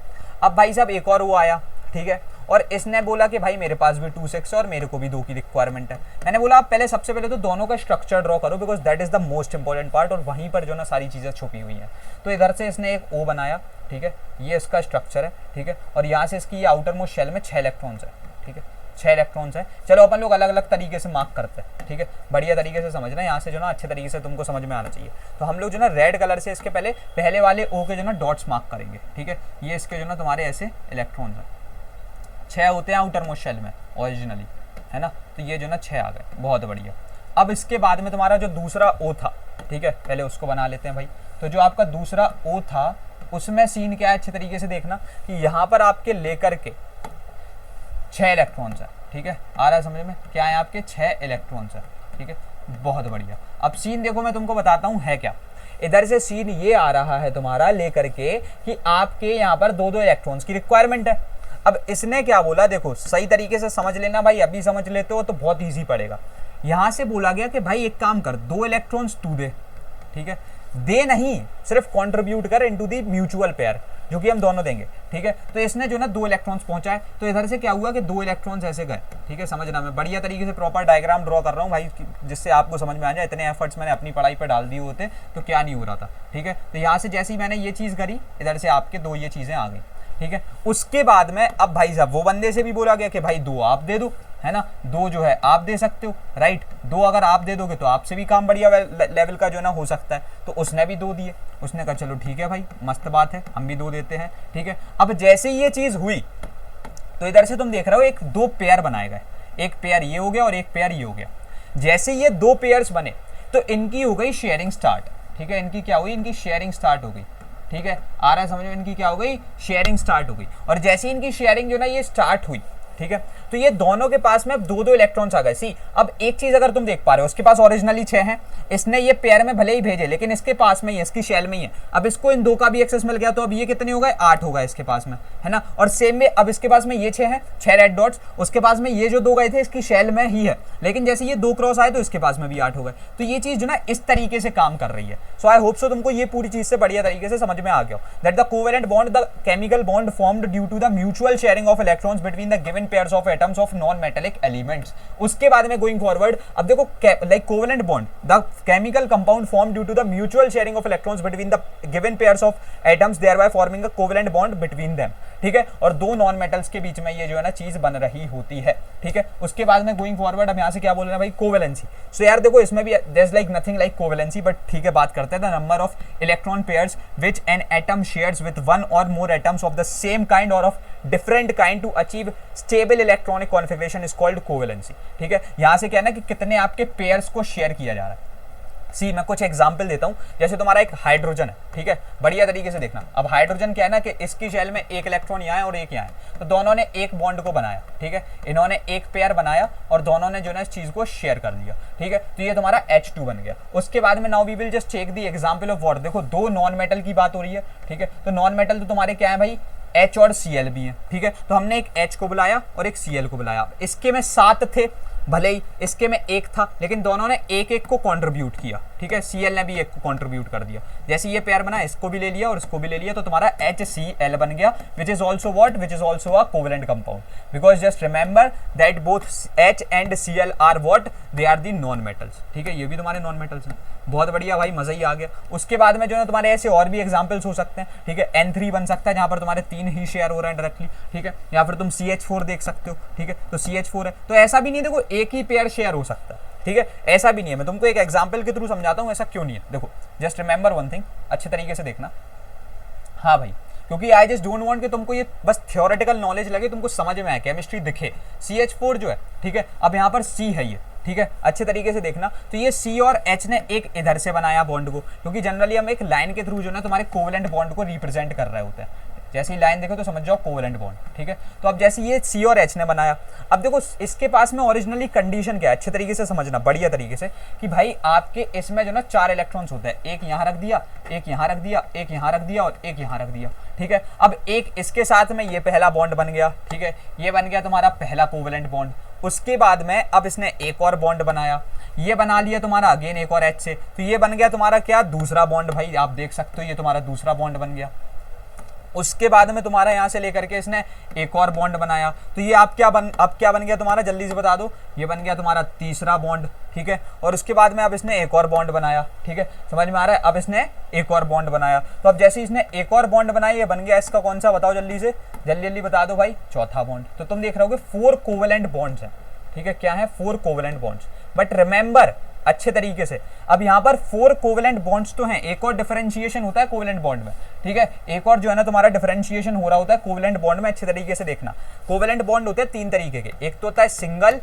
अब भाई साहब एक और वो आया, ठीक है, और इसने बोला कि भाई मेरे पास भी 2-6 और मेरे को भी 2 की रिक्वायरमेंट है। मैंने बोला आप पहले सबसे पहले तो दोनों का स्ट्रक्चर ड्रॉ करो, because that is the most important part, और वहीं पर जो ना सारी चीज़ें छुपी हुई हैं। तो इधर से इसने एक O बनाया, ठीक है, ये इसका स्ट्रक्चर है, ठीक है, और यहाँ से इसकी ये आउटर मोस्ट शेल में 6 इलेक्ट्रॉन्स है, ठीक है, 6 इलेक्ट्रॉन्स है। चलो अपन लोग अलग अलग तरीके से मार्क करते हैं, ठीक है, बढ़िया तरीके से समझना, यहाँ से जो ना अच्छे तरीके से तुमको समझ में आना चाहिए। तो हम लोग जो ना रेड कलर से इसके पहले वाले ओ के जो ना डॉट्स मार्क करेंगे, ठीक है, ये इसके जो ना तुम्हारे ऐसे इलेक्ट्रॉन्स हैं, 6 होते हैं आउटर मोस्ट शेल में ओरिजिनली, है ना, तो ये जो ना 6 आ गए, बहुत बढ़िया। अब इसके बाद में तुम्हारा जो दूसरा ओ था, ठीक है, पहले उसको बना लेते हैं भाई। तो जो आपका दूसरा ओ था उसमें सीन क्या है, अच्छे तरीके से देखना कि यहाँ पर आपके लेकर के 6 इलेक्ट्रॉन्स है, ठीक है, आ रहा है समझ में, क्या है आपके 6 इलेक्ट्रॉन्स है, ठीक है, बहुत बढ़िया। अब सीन देखो मैं तुमको बताता हूँ है क्या। इधर से सीन ये आ रहा है तुम्हारा लेकर के कि आपके यहाँ पर 2-2 इलेक्ट्रॉन्स की रिक्वायरमेंट है। अब इसने क्या बोला, देखो सही तरीके से समझ लेना भाई, अभी समझ लेते हो तो बहुत ईजी पड़ेगा। यहाँ से बोला गया कि भाई एक काम कर, 2 इलेक्ट्रॉन्स तू दे, ठीक है, दे नहीं सिर्फ कंट्रीब्यूट कर इनटू दी म्यूचुअल पेयर, जो कि हम दोनों देंगे, ठीक है। तो इसने जो ना 2 इलेक्ट्रॉन्स पहुंचाए, तो इधर से क्या हुआ कि 2 इलेक्ट्रॉन्स ऐसे गए, ठीक है, समझना, मैं बढ़िया तरीके से प्रॉपर डायग्राम ड्रॉ कर रहा हूँ भाई, जिससे आपको समझ में आ जाए। इतने एफर्ट्स मैंने अपनी पढ़ाई पर डाल दिए होते तो क्या नहीं हो रहा था, ठीक है। तो यहाँ से जैसे ही मैंने ये चीज़ करी, इधर से आपके 2 ये चीज़ें आ गई, ठीक है। उसके बाद में अब भाई साहब वो बंदे से भी बोला गया कि भाई 2 आप दे दो, है ना, 2 जो है आप दे सकते हो, राइट, 2 अगर आप दे दोगे तो आपसे भी काम बढ़िया लेवल का जो ना हो सकता है। तो उसने भी 2 दिए, उसने कहा चलो ठीक है भाई मस्त बात है, हम भी 2 देते हैं, ठीक है। अब जैसे ही ये चीज़ हुई तो इधर से तुम देख रहे हो एक 2 पेयर बनाए गए, एक पेयर ये हो गया और एक पेयर ये हो गया। जैसे ये 2 पेयर्स बने तो इनकी हो गई शेयरिंग स्टार्ट, ठीक है, इनकी क्या हुई, इनकी शेयरिंग स्टार्ट हो गई, ठीक है, आ रहा है समझ में, इनकी क्या हो गई, शेयरिंग स्टार्ट हो गई। और जैसे इनकी शेयरिंग जो ना ये स्टार्ट हुई, ठीक है, तो ये दोनों के पास में अब 2-2 इलेक्ट्रॉन्स आ गए। सी अब एक चीज अगर तुम देख पा रहे हो, उसके पास ओरिजिनली 6 हैं, इसने ये पेयर में भले ही भेजे लेकिन इसके पास में ही, इसकी शेल में ही है। अब इसको इन 2 का भी एक्सेस मिल गया, तो अब ये कितने हो गए, 8 हो गए इसके पास में, है ना। और सेम में अब इसके पास में ये 6 है, 6 रेड डॉट्स, उसके पास में ये जो 2 गए थे इसकी शेल में ही है, लेकिन जैसे ये 2 क्रॉस आए तो इसके पास में भी 8 हो गए। तो ये चीज जो ना इस तरीके से काम कर रही है। सो आई होप सो तुमको ये पूरी चीज से बढ़िया तरीके से समझ में आ गया that the covalent bond, the chemical bond formed due to the mutual sharing of electrons between the given pairs of atoms of non metallic elements. उसके बाद में गोइंग फॉरवर्ड, अब देखो like covalent bond, the chemical compound form due to the mutual sharing of electrons between the given pairs of atoms thereby forming a covalent bond between them, ठीक है। और 2 non metals के बीच में ये जो है ना चीज बन रही होती है, ठीक है। उसके बाद में गोइंग फॉरवर्ड अब यहाँ से क्या बोल रहे हैं भाई, कोवेलेंसी। सो यार देखो इसमें भी there is like nothing like covalency, but ठीक है, बात करते हैं the number of electron pairs which an atom shares with 1 और more atoms of the same kind और of different kind to achieve stable electronic configuration is called covalency, ठीक है। यहाँ से क्या है ना कि कितने आपके पेयर्स को शेयर किया जा रहा है। सी मैं कुछ एग्जांपल देता हूं, जैसे तुम्हारा एक हाइड्रोजन है, ठीक है, बढ़िया तरीके से देखना। अब हाइड्रोजन क्या है ना कि इसकी शेल में एक इलेक्ट्रॉन यहाँ है और एक यहाँ है, तो दोनों ने एक बॉन्ड को बनाया, ठीक है, इन्होंने एक पेयर बनाया और दोनों ने जो है इस चीज को शेयर कर लिया, ठीक है। तो ये तुम्हारा H2 बन गया। उसके बाद में now we will just take the example of water. देखो 2 नॉन मेटल की बात हो रही है, ठीक है, तो नॉन मेटल तो तुम्हारे क्या है भाई, H और Cl भी है, ठीक है। तो हमने एक H को बुलाया और एक Cl को बुलाया। इसके में 7 थे, भले ही इसके में 1 था, लेकिन दोनों ने एक एक को कंट्रीब्यूट किया, ठीक है। Cl ने भी एक को कंट्रीब्यूट कर दिया। जैसे ये पेयर बना, इसको भी ले लिया और इसको भी ले लिया, तो तुम्हारा HCl बन गया, which is also what, which is also a covalent compound, because just remember that both H and Cl are what, they are the non metals, ठीक है। ये भी तुम्हारे नॉन मेटल्स हैं, बहुत बढ़िया भाई, मजा ही आ गया। उसके बाद में जो है तुम्हारे ऐसे और भी एग्जाम्पल्स हो सकते हैं, ठीक है। N3 बन सकता है जहां पर तुम्हारे 3 ही शेयर हो रहे हैं डायरेक्टली, ठीक है। या फिर तुम CH4 देख सकते हो, ठीक है, तो CH4 है, तो ऐसा भी नहीं देखो एक ही पेयर शेयर हो सकता है, ठीक है, ऐसा भी नहीं है। मैं तुमको एक एग्जांपल के थ्रू समझाता हूं ऐसा क्यों नहीं है। देखो जस्ट रिमेंबर वन थिंग, अच्छे तरीके से देखना, हाँ भाई, क्योंकि आई जस्ट डोंट वांट कि तुमको ये बस थियोरेटिकल नॉलेज लगे, तुमको समझ में आए, केमिस्ट्री दिखे। CH4 जो है, ठीक है, अब यहाँ पर C है ये, ठीक है, अच्छे तरीके से देखना। तो ये C और H ने एक इधर से बनाया बॉन्ड को, क्योंकि जनरली हम एक लाइन के थ्रू जो है तुम्हारे कोवेलेंट बॉन्ड को रिप्रेजेंट कर रहे होते हैं। जैसे ही लाइन देखो तो समझ जाओ कोवेलेंट बॉन्ड, ठीक है। तो अब जैसे ये C और H ने बनाया, अब देखो इसके पास में ओरिजिनली कंडीशन क्या है, अच्छे तरीके से समझना, बढ़िया तरीके से, कि भाई आपके इसमें जो ना 4 इलेक्ट्रॉन्स होते हैं, एक यहाँ रख दिया, एक यहाँ रख दिया, एक यहाँ रख दिया और एक यहाँ रख दिया, ठीक है। अब एक इसके साथ में ये पहला बॉन्ड बन गया, ठीक है, ये बन गया तुम्हारा पहला कोवेलेंट बॉन्ड। उसके बाद में अब इसने एक और बॉन्ड बनाया, ये बना लिया तुम्हारा अगेन एक और H से, तो ये बन गया तुम्हारा क्या, दूसरा बॉन्ड। भाई आप देख सकते हो ये तुम्हारा दूसरा बॉन्ड बन गया। उसके बाद में तुम्हारा यहाँ से लेकर के इसने एक और बॉन्ड बनाया, तो ये अब क्या बन गया तुम्हारा, जल्दी से बता दो, ये बन गया तुम्हारा तीसरा बॉन्ड, ठीक है। और उसके बाद में अब इसने एक और बॉन्ड बनाया, ठीक है, समझ में आ रहा है, अब इसने एक और बॉन्ड बनाया, तो अब जैसे इसने एक और बॉन्ड बनाया, ये बन गया इसका कौन सा, बताओ जल्दी से, जल्दी बता दो भाई, चौथा बॉन्ड। तो तुम देख रहे होगे 4 कोवेलेंट बॉन्ड्स हैं, ठीक है, क्या है, 4 कोवेलेंट बॉन्ड्स। बट रिमेंबर अच्छे तरीके से, अब यहाँ पर 4 कोवेलेंट बॉन्ड्स तो हैं, एक और डिफरेंशिएशन होता है कोवेलेंट बॉन्ड में, ठीक है, एक और जो है ना तुम्हारा डिफरेंशिएशन हो रहा होता है कोवेलेंट बॉन्ड में। अच्छे तरीके से देखना, कोवेलेंट बॉन्ड होते हैं 3 तरीके के, एक तो होता है सिंगल,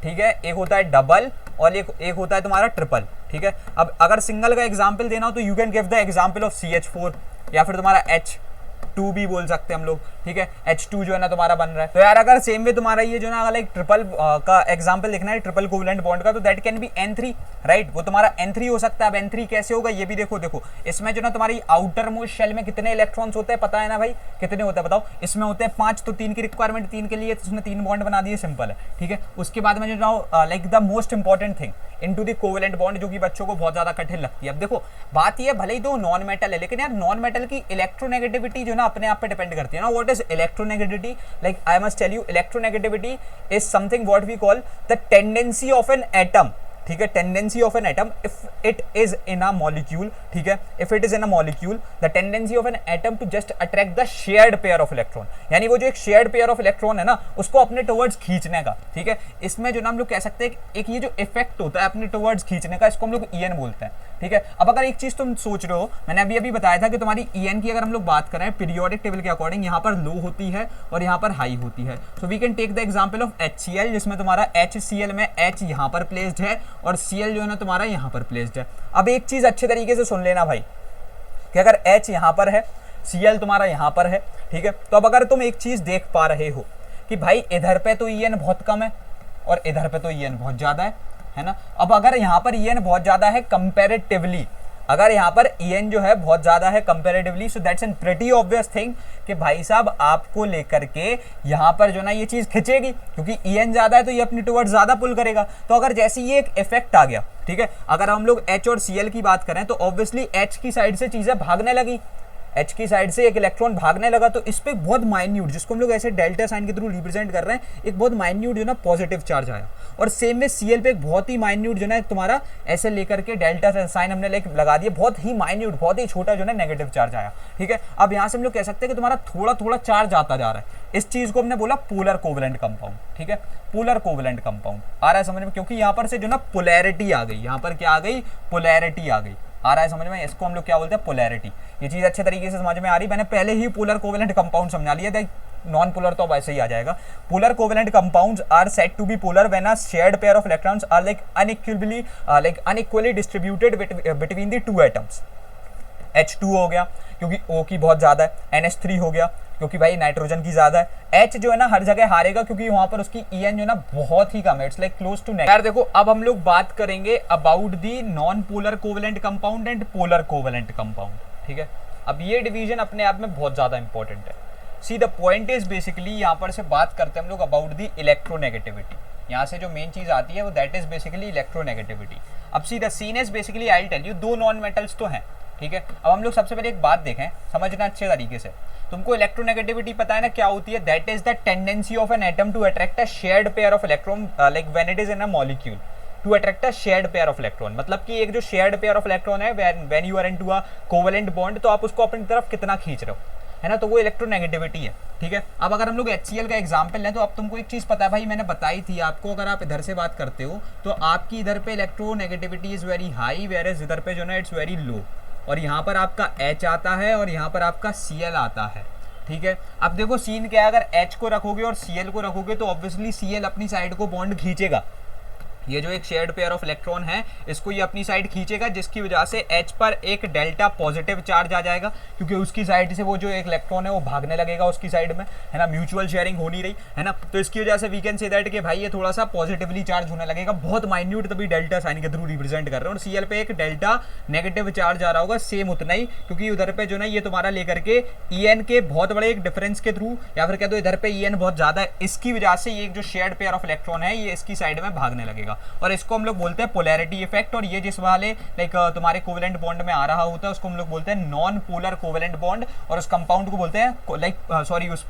ठीक है, एक होता है डबल, और एक होता है तुम्हारा ट्रिपल, ठीक है। अब अगर सिंगल का एग्जाम्पल देना हो तो you can give the example of CH4 या फिर तुम्हारा H2 भी बोल सकते हैं हम लोग, ठीक है, H2 जो है ना तुम्हारा बन रहा है। तो यार अगर सेम वे तुम्हारा ये जो ना अगर एक ट्रिपल का एग्जांपल देखना है, ट्रिपल कोवेलेंट बॉन्ड का, तो that can be N3, right, वो तुम्हारा N3 हो सकता है। अब N3 कैसे होगा ये भी देखो इसमें जो ना तुम्हारी आउटर मोस्ट शेल में कितने इलेक्ट्रॉन्स होते हैं पता है ना भाई, कितने होते हैं बताओ, इसमें होते हैं 5, तो 3 की रिक्वायरमेंट 3 के लिए, तो उसने 3 बॉन्ड बना दिए, सिंपल है, ठीक है। उसके बाद में जो ना like the most important thing into the covalent bond, जो कि बच्चों को बहुत ज्यादा कठिन लगती है। अब देखो बात ये, भले ही दो नॉन मेटल है, लेकिन यार नॉन मेटल की इलेक्ट्रोनेगेटिविटी जो ना अपने आप पे डिपेंड करती है ना। What is electronegativity, like I must tell you, electronegativity is something what we call the tendency of an atom, ठीक है, tendency of an atom if it is in a molecule, ठीक है, if it is in a molecule the tendency of an atom to just attract the shared pair of electron, यानी वो जो एक shared pair of electron है ना उसको अपने टुवर्ड्स खींचने का, ठीक है। इसमें जो ना हम लोग कह सकते हैं एक ये जो इफेक्ट होता है अपने टुवर्ड्स खींचने का, इसको हम लोग EN बोलते हैं, ठीक है। अब अगर एक चीज तुम सोच रहे हो, मैंने अभी बताया था कि तुम्हारी EN की अगर हम लोग बात करें पीरियोडिक टेबल के अकॉर्डिंग, यहाँ पर लो होती है और यहाँ पर हाई होती है। So we can take the example of HCl, जिसमें तुम्हारा HCl में H यहाँ पर प्लेस्ड है और Cl जो है ना तुम्हारा यहाँ पर प्लेस्ड है। अब एक चीज अच्छे तरीके से सुन लेना भाई, कि अगर H यहाँ पर है, Cl तुम्हारा यहाँ पर है, ठीक है, तो अब अगर तुम एक चीज देख पा रहे हो कि भाई इधर पे तो EN बहुत कम है और इधर पे तो EN बहुत ज्यादा है ना। अब अगर यहाँ पर EN बहुत ज्यादा है कंपैरेटिवली, अगर यहाँ पर EN जो है बहुत ज्यादा है comparatively, so that's an pretty obvious thing कि भाई साहब आपको लेकर के यहाँ पर जो ना ये चीज खिंचेगी, क्योंकि EN ज्यादा है तो ये अपनी टुवर्ड्स ज्यादा पुल करेगा। तो अगर जैसे ये एक इफेक्ट आ गया, ठीक है, अगर हम लोग H और Cl की बात करें तो ऑब्वियसली H की साइड से चीजें भागने लगी, H की साइड से एक इलेक्ट्रॉन भागने लगा, तो इस पे बहुत माइन्यूट, जिसको हम लोग ऐसे डेल्टा साइन के थ्रू रिप्रेजेंट कर रहे हैं, एक बहुत माइन्यूट जो ना पॉजिटिव चार्ज आया। और सेम में Cl पे एक बहुत ही माइन्यूट जो ना तुम्हारा ऐसे लेकर के डेल्टा साइन हमने लगा दिया, बहुत ही माइन्यूट, बहुत ही छोटा जो ना नेगेटिव चार्ज आया, ठीक है। अब यहाँ से हम लोग कह सकते हैं कि तुम्हारा थोड़ा थोड़ा चार्ज आता जा रहा है, इस चीज को हमने बोला पोलर कोवेलेंट कंपाउंड, ठीक है, पोलर कोवेलेंट कंपाउंड। आ रहा है समझ में, क्योंकि यहाँ पर से जो ना पोलैरिटी आ गई, यहाँ पर क्या आ गई, पोलैरिटी आ गई, आ रहा है समझ में, इसको हम लोग क्या बोलते हैं, पोलैरिटी। ये चीज अच्छे तरीके से समझ में आ रही, मैंने पहले ही पोलर कोवेलेंट कंपाउंड समझा लिया था, नॉन पोलर तो अब ऐसे ही आ जाएगा। Polar covalent compounds are said to be polar when a shared pair of electrons are unequally distributed between the two atoms. H2 हो गया क्योंकि O की बहुत ज्यादा है, NH3 हो गया क्योंकि भाई नाइट्रोजन की ज्यादा है, H जो है ना हर जगह हारेगा क्योंकि वहां पर उसकी EN जो है ना बहुत ही कम है, it's like close to negative. यार देखो अब हम लोग बात करेंगे about the non polar covalent compound and polar covalent compound, ठीक है। अब ये डिवीजन अपने आप में बहुत ज्यादा इंपॉर्टेंट है। See the point is basically यहाँ पर से बात करते हैं हम लोग अबाउट दी इलेक्ट्रोनेगेटिविटी, यहाँ से जो मेन चीज आती है वो दैट इज बेसिकली इलेक्ट्रोनेगेटिविटी। अब see the scene is basically I will tell you, दो नॉन मेटल्स तो हैं, ठीक है। अब हम लोग सबसे पहले एक बात देखें, समझना अच्छे तरीके से, तुमको इलेक्ट्रोनेगेटिविटी पता है ना क्या होती है, that is the tendency of an atom to attract a shared pair of electron like when it is in a molecule to attract a shared pair of electron. मतलब कि एक जो शेयर्ड पेयर ऑफ इलेक्ट्रॉन है when you are into a covalent bond, तो आप उसको अपनी तरफ कितना खींच रहे हो, है ना, तो वो इलेक्ट्रोनेगेटिविटी है, ठीक है। अब अगर हम लोग HCl का एग्जांपल लें तो अब तुमको एक चीज पता है भाई, मैंने बताई थी आपको, अगर आप इधर से बात करते हो तो आपकी इधर पे electronegativity is very high, where is इधर पे जो ना इट्स वेरी लो, और यहाँ पर आपका H आता है और यहाँ पर आपका Cl आता है, ठीक है। अब देखो सीन क्या है, अगर H को रखोगे और Cl को रखोगे तो ऑब्वियसली Cl अपनी साइड को बॉन्ड खींचेगा, ये जो एक शेयर्ड पेयर ऑफ इलेक्ट्रॉन है इसको ये अपनी साइड खींचेगा, जिसकी वजह से H पर एक डेल्टा पॉजिटिव चार्ज आ जाएगा, क्योंकि उसकी साइड से वो जो एक इलेक्ट्रॉन है वो भागने लगेगा उसकी साइड में, है ना, म्यूचुअल शेयरिंग हो नहीं रही, है ना। तो इसकी वजह से वी कैन से दैट कि भाई ये थोड़ा सा पॉजिटिवली चार्ज होने लगेगा, बहुत माइन्यूट, तभी डेल्टा साइन के थ्रू रिप्रेजेंट कर रहे हैं। और Cl पे एक डेल्टा नेगेटिव चार्ज आ रहा होगा, सेम उतना ही, क्योंकि उधर पे जो ना ये तुम्हारा लेकर के EN के बहुत बड़े एक डिफरेंस के थ्रू, या फिर कह दो इधर पे EN बहुत ज्यादा है, इसकी वजह से ये एक जो शेयर्ड पेयर ऑफ इलेक्ट्रॉन है ये इसकी साइड में भागने लगेगा। जाएगा, और इसको हम लोग बोलते हैं पोलैरिटी इफेक्ट। और ये जिस वाले लाइक तुम्हारे कोवेलेंट बॉन्ड में आ रहा होता है उसको हम लोग बोलते हैं नॉन पोलर कोवेलेंट बॉन्ड, और उस कंपाउंड को बोलते हैं लाइक सॉरी उस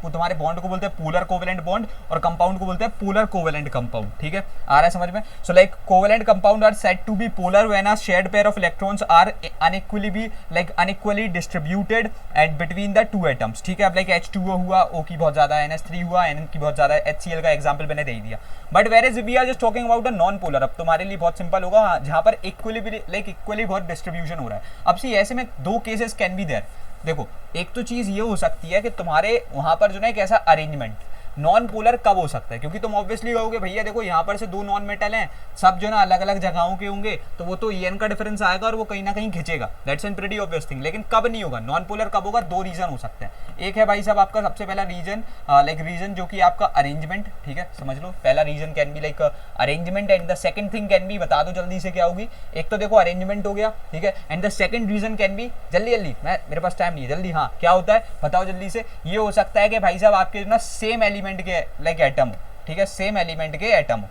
वो तुम्हारे बॉन्ड को बोलते हैं पोलर कोवेलेंट बॉन्ड, और कंपाउंड को बोलते हैं पोलर कोवेलेंट कंपाउंड। ठीक है, आ रहा है समझ में? So like covalent compound are said to be polar when a shared pair of electrons are unequally distributed and between the two atoms. ठीक है, अब लाइक H2O हुआ, O की बहुत ज्यादा है, NH3 हुआ, N की बहुत ज्यादा है, HCl का एग्जांपल मैंने दे दिया। But where is we are just talking about a non polar. अब तुम्हारे लिए बहुत सिंपल होगा, जहां पर इक्वली बहुत डिस्ट्रीब्यूशन हो रहा है। अब सी ऐसे में दो केसेस कैन बी देयर। देखो, एक तो चीज ये हो सकती है कि तुम्हारे वहां पर जो है एक ऐसा अरेंजमेंट नॉन पोलर कब हो सकता है, क्योंकि तुम ऑब्वियसली कहोगे भैया देखो यहाँ पर से दो नॉन मेटल हैं, सब जो ना अलग अलग जगहों के होंगे, तो वो तो EN का डिफरेंस आएगा और वो कहीं ना कहीं खिंचेगा, that's an pretty obvious thing. लेकिन कब नहीं होगा नॉन पोलर, कब होगा? दो रीजन हो सकते हैं। एक है भाई साहब आपका सबसे पहला रीजन रीजन जो कि आपका अरेंजमेंट। ठीक है, समझ लो, पहला reason can be like arrangement, and the second thing can be, बता दो जल्दी से क्या होगी। एक तो देखो अरेंजमेंट हो गया, ठीक है, and the second reason can be, जल्दी जल्दी, मेरे पास टाइम नहीं है, जल्दी, हाँ क्या होता है बताओ जल्दी से। ये हो सकता है कि भाई साहब आपके जो ना सेम एलिमेंट के लाइक एटम, ठीक है, सेम एलिमेंट के एटम।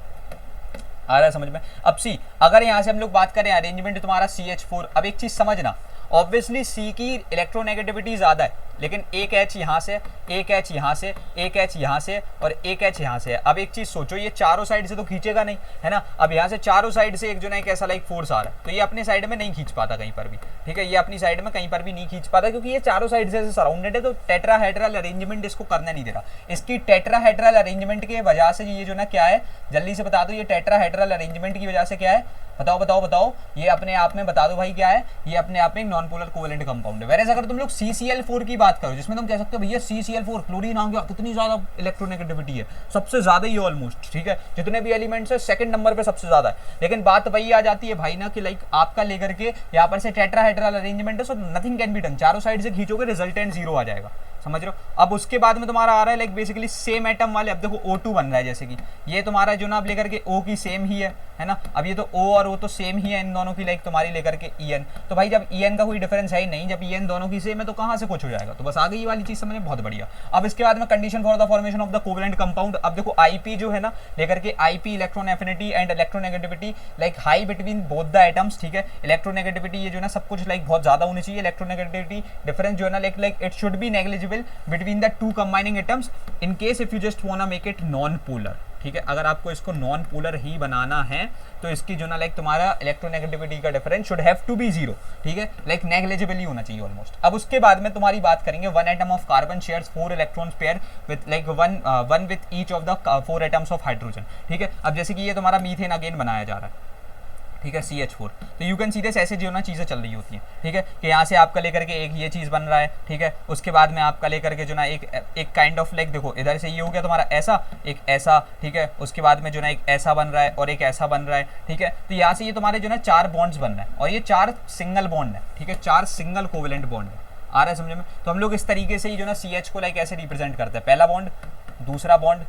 आ रहा है समझ में? अब सी, अगर यहां से हम लोग बात करें अरेंजमेंट तुम्हारा CH4, अब एक चीज समझना, ऑब्वियसली C की इलेक्ट्रोनेगेटिविटी ज्यादा है, लेकिन एक H यहाँ से, एक H यहाँ से, एक H यहाँ से और एक H यहाँ से है। अब एक चीज सोचो, ये चारों साइड से तो खींचेगा नहीं, है ना? अब यहाँ से चारों साइड से एक जो ना कैसा लाइक फोर्स आ रहा है, तो ये अपनी साइड में नहीं खींच पाता कहीं पर भी। ठीक है, ये अपनी साइड में कहीं पर भी नहीं खींच पाता, क्योंकि ये चारों साइड से सराउंडेड है, तो टेट्राहेड्रल अरेंजमेंट इसको करने नहीं दे रहा। इसकी टेट्राहेड्रल अरेंजमेंट की वजह से ये जो ना क्या है, जल्दी से बता दो, ये टेट्राहेड्रल अरेंजमेंट की वजह से क्या है, बताओ बताओ बताओ, ये अपने आप में बता दो भाई क्या है, ये अपने आप में नॉन पोलर कोवेलेंट कंपाउंड है। वैसे अगर तुम लोग CCl4 की बात करो, जिसमें तुम कह सकते हो भैया CCl4 क्लोरीन आ गया, कितनी ज्यादा इलेक्ट्रोनेगेटिविटी है, सबसे ज्यादा ही ऑलमोस्ट, ठीक है, जितने भी एलिमेंट्स है सेकंड नंबर पे सबसे ज्यादा है। लेकिन बात वही आ जाती है भाई ना कि लाइक आपका लेकर के यहाँ पर से टेट्राहेड्रल अरेंजमेंट है, so nothing can be done, चारों साइड से खींचोगे रिजल्टेंट 0 आ जाएगा, समझ रहे हो? अब उसके बाद में तुम्हारा आ रहा है लाइक बेसिकली सेम एटम वाले, अब देखो O2 बन रहा है, जैसे कि ये तुम्हारा जो ना अब लेकर के O की सेम ही है ना? अब ये तो O और O तो सेम ही है इन दोनों की, लाइक तुम्हारी लेकर के EN, तो भाई जब EN का कोई डिफरेंस है ही नहीं, जब EN दोनों की सेम है तो कहाँ से कुछ हो जाएगा? तो बस आ गई ये वाली चीज समझ में, बहुत बढ़िया। अब इसके बाद में condition for the formation of the covalent compound, अब देखो IP जो है ना लेकर के IP electron affinity and electronegativity like high between both the atoms. ठीक है, इलेक्ट्रोनेगेटिविटी ये जो ना सब कुछ लाइक बहुत ज्यादा होनी चाहिए, इलेक्ट्रोनेगेटिविटी डिफरेंस जो है ना like it should be negligible between the two combining atoms in case if you just want to make it non polar. ठीक है, अगर आपको इसको नॉन पोलर ही बनाना है तो इसकी जो ना लाइक तुम्हारा इलेक्ट्रोनेगेटिविटी का difference should have to be 0। ठीक है, लाइक नेग्लिजिबल ही होना चाहिए ऑलमोस्ट। अब उसके बाद में तुम्हारी बात करेंगे, one atom of carbon shares 4 electrons pair with like one with each of the 4 atoms of hydrogen. ठीक है, अब जैसे कि ये तुम्हारा मीथेन अगेन बनाया जा रहा है, ठीक है, CH4, तो यू कैन सी दिस, ऐसे जो ना चीज़ें चल रही होती हैं। ठीक है, कि यहाँ से आपका लेकर के एक ये चीज़ बन रहा है, ठीक है, उसके बाद में आपका लेकर के जो ना एक काइंड ऑफ लाइक देखो इधर से ये हो गया तुम्हारा ऐसा, एक ऐसा, ठीक है, उसके बाद में जो ना एक ऐसा बन रहा है और एक ऐसा बन रहा है। ठीक है, तो यहाँ से ये तुम्हारे जो ना 4 बॉन्ड्स बन रहे हैं और ये 4 सिंगल बॉन्ड है। ठीक है, 4 सिंगल कोवेलेंट बॉन्ड है। आ रहा है समझ में? तो हम लोग इस तरीके से ही जो ना CH को लाइक ऐसे रिप्रेजेंट करते हैं, पहला बॉन्ड, दूसरा बॉन्ड,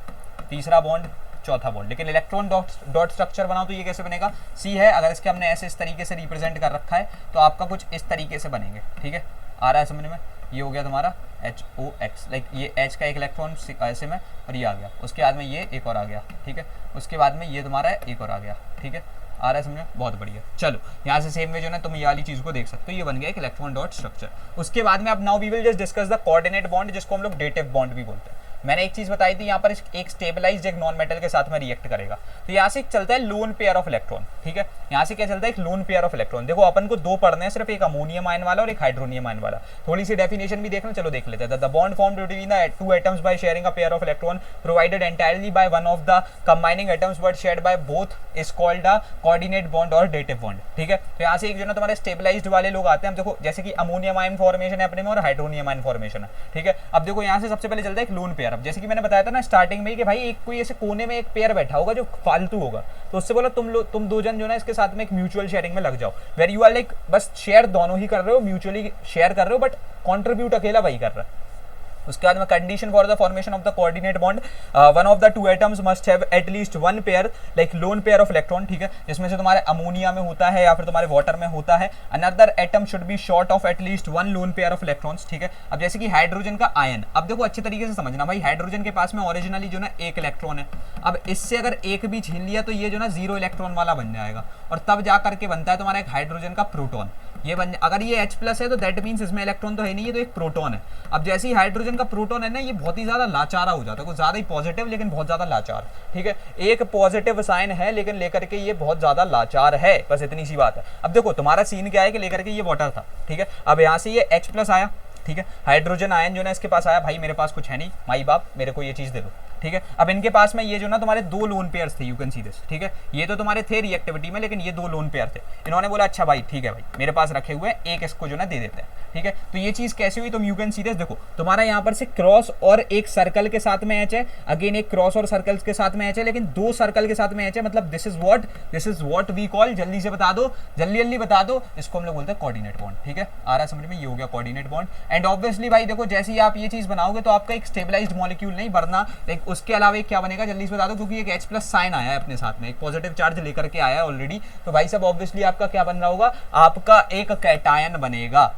तीसरा बॉन्ड, चौथा बॉन्ड। लेकिन इलेक्ट्रॉन डॉट स्ट्रक्चर बनाओ तो ये कैसे बनेगा? C है, अगर इसके हमने ऐसे इस तरीके से रिप्रेजेंट कर रखा है तो आपका कुछ इस तरीके से बनेंगे। ठीक है, आ रहा है समझ में? ये हो गया तुम्हारा HOX, लाइक ये H का एक इलेक्ट्रॉन ऐसे में और ये आ गया, उसके बाद में ये एक और आ गया। ठीक है, उसके बाद में ये तुम्हारा एक और आ गया। ठीक है, आ रहा है समझ में? बहुत बढ़िया। चलो यहाँ से सेम वे जो ना तुम ये वाली चीज को देख सकते हो, ये बन गया एक इलेक्ट्रॉन डॉट स्ट्रक्चर। उसके बाद में अब now we will just discuss the coordinate bond, जिसको हम लोग डेटिव बॉन्ड भी बोलते हैं। मैंने एक चीज बताई थी, यहाँ पर एक स्टेबलाइज्ड एक नॉन मेटल के साथ में रिएक्ट करेगा, तो यहाँ से चलता है लोन पेयर ऑफ इलेक्ट्रॉन। ठीक है, यहाँ से क्या चलता है? एक लोन पेयर ऑफ इलेक्ट्रॉन। देखो अपन को 2 पढ़ने हैं, सिर्फ एक अमोनियम आयन वाला और एक हाइड्रोनियम आयन वाला। थोड़ी सी डेफिनेशन भी देखना, चलो देख लेते हैं। The bond formed between the 2 atoms by sharing a pair of electron provided entirely by one of the combining atoms but shared by both is called a coordinate bond और dative bond. ठीक है, तो यहाँ से एक जो ना तुम्हारे स्टेबलाइज्ड वाले लोग आते हैं। देखो जैसे कि अमोनियम आयन फॉर्मेशन है अपने में और हाइड्रोनियम आयन फॉर्मेशन है। ठीक है, अब देखो यहाँ से सबसे पहले चलता है एक लोन पेयर। अब जैसे कि मैंने बताया ना स्टार्टिंग में कि भाई एक कोई ऐसे कोने में एक पेयर बैठा होगा जो फालतू होगा, तो उससे बोला तुम 2 जन जो ना इसके साथ में एक म्यूचुअल शेयरिंग में लग जाओ, वेर यू आर लाइक बस शेयर दोनों ही कर रहे हो, म्यूचुअली शेयर कर रहे हो, बट कंट्रीब्यूट अकेला वही कर रहा है। उसके बाद में condition for the formation of the coordinate bond, one of the two atoms must have at least one pair like loan pair of electron, ठीक है, जिसमें से तुम्हारे अमोनिया में होता है या फिर तुम्हारे वाटर में होता है। Another atom should be short of at least one loan pair of electrons, ठीक है। अब जैसे कि हाइड्रोजन का आयन, अब देखो अच्छे तरीके से समझना भाई, हाइड्रोजन के पास में ओरिजिनली जो ना एक इलेक्ट्रॉन है, अब इससे अगर एक भी छीन लिया तो ये जो ना 0 इलेक्ट्रॉन वाला बन जाएगा और तब जा करके बनता है तुम्हारा एक हाइड्रोजन का प्रोटॉन। ये बन, अगर ये H+ है तो दैट मीन्स इसमें इलेक्ट्रॉन तो है नहीं, ये तो एक प्रोटॉन है। अब जैसे ही हाइड्रोजन का प्रोटॉन है ना, ये बहुत ही ज्यादा लाचारा हो जाता है, कुछ ज्यादा ही पॉजिटिव लेकिन बहुत ज्यादा लाचार, ठीक है। एक पॉजिटिव साइन है लेकिन लेकर के ये बहुत ज्यादा लाचार है, बस इतनी सी बात है। अब देखो तुम्हारा सीन क्या है कि लेकर के ये वाटर था, ठीक है, अब यहाँ से ये H+ आया, ठीक है, हाइड्रोजन आयन जो ना इसके पास आया, भाई मेरे पास कुछ है नहीं, माई बाप मेरे को ये चीज दे दो, ठीक है। अब इनके पास में ये जो ना तुम्हारे 2 लोन पेयर्स थे, यू कैन सी दिस, ठीक है, ये तो तुम्हारे थे रिएक्टिविटी में लेकिन ये 2 लोन पेयर थे। इन्होंने बोला अच्छा भाई ठीक है भाई मेरे पास रखे हुए हैं, एक इसको जो ना दे देते हैं, ठीक है। तो ये चीज कैसे हुई, तुम यू कैन सी दिस, देखो तुम्हारा यहाँ पर से क्रॉस और एक सर्कल के साथ में एच है, अगेन एक क्रॉस और सर्कल के साथ में एच है, लेकिन 2 सर्कल के साथ में एच है, मतलब this is what we call, जल्दी से बता दो, जल्दी बता दो, इसको हम लोग बोलते हैं कोऑर्डिनेट बॉन्ड, ठीक है। आ रहा है समझ में, ये हो गया कोऑर्डिनेट बॉन्ड। एंड ऑब्वियसली भाई देखो जैसे ही आप ये चीज बनाओगे तो आपका एक स्टेबलाइज्ड मॉलिक्यूल नहीं बनना, लाइक उसके अलावा एक क्या बनेगा जल्दी से बता दो, क्योंकि एक H+ साइन आया है अपने साथ में, एक पॉजिटिव चार्ज लेकर के आया है ऑलरेडी, तो भाई सब ऑब्वियसली आपका क्या बन रहा होगा, आपका एक कैटायन बनेगा,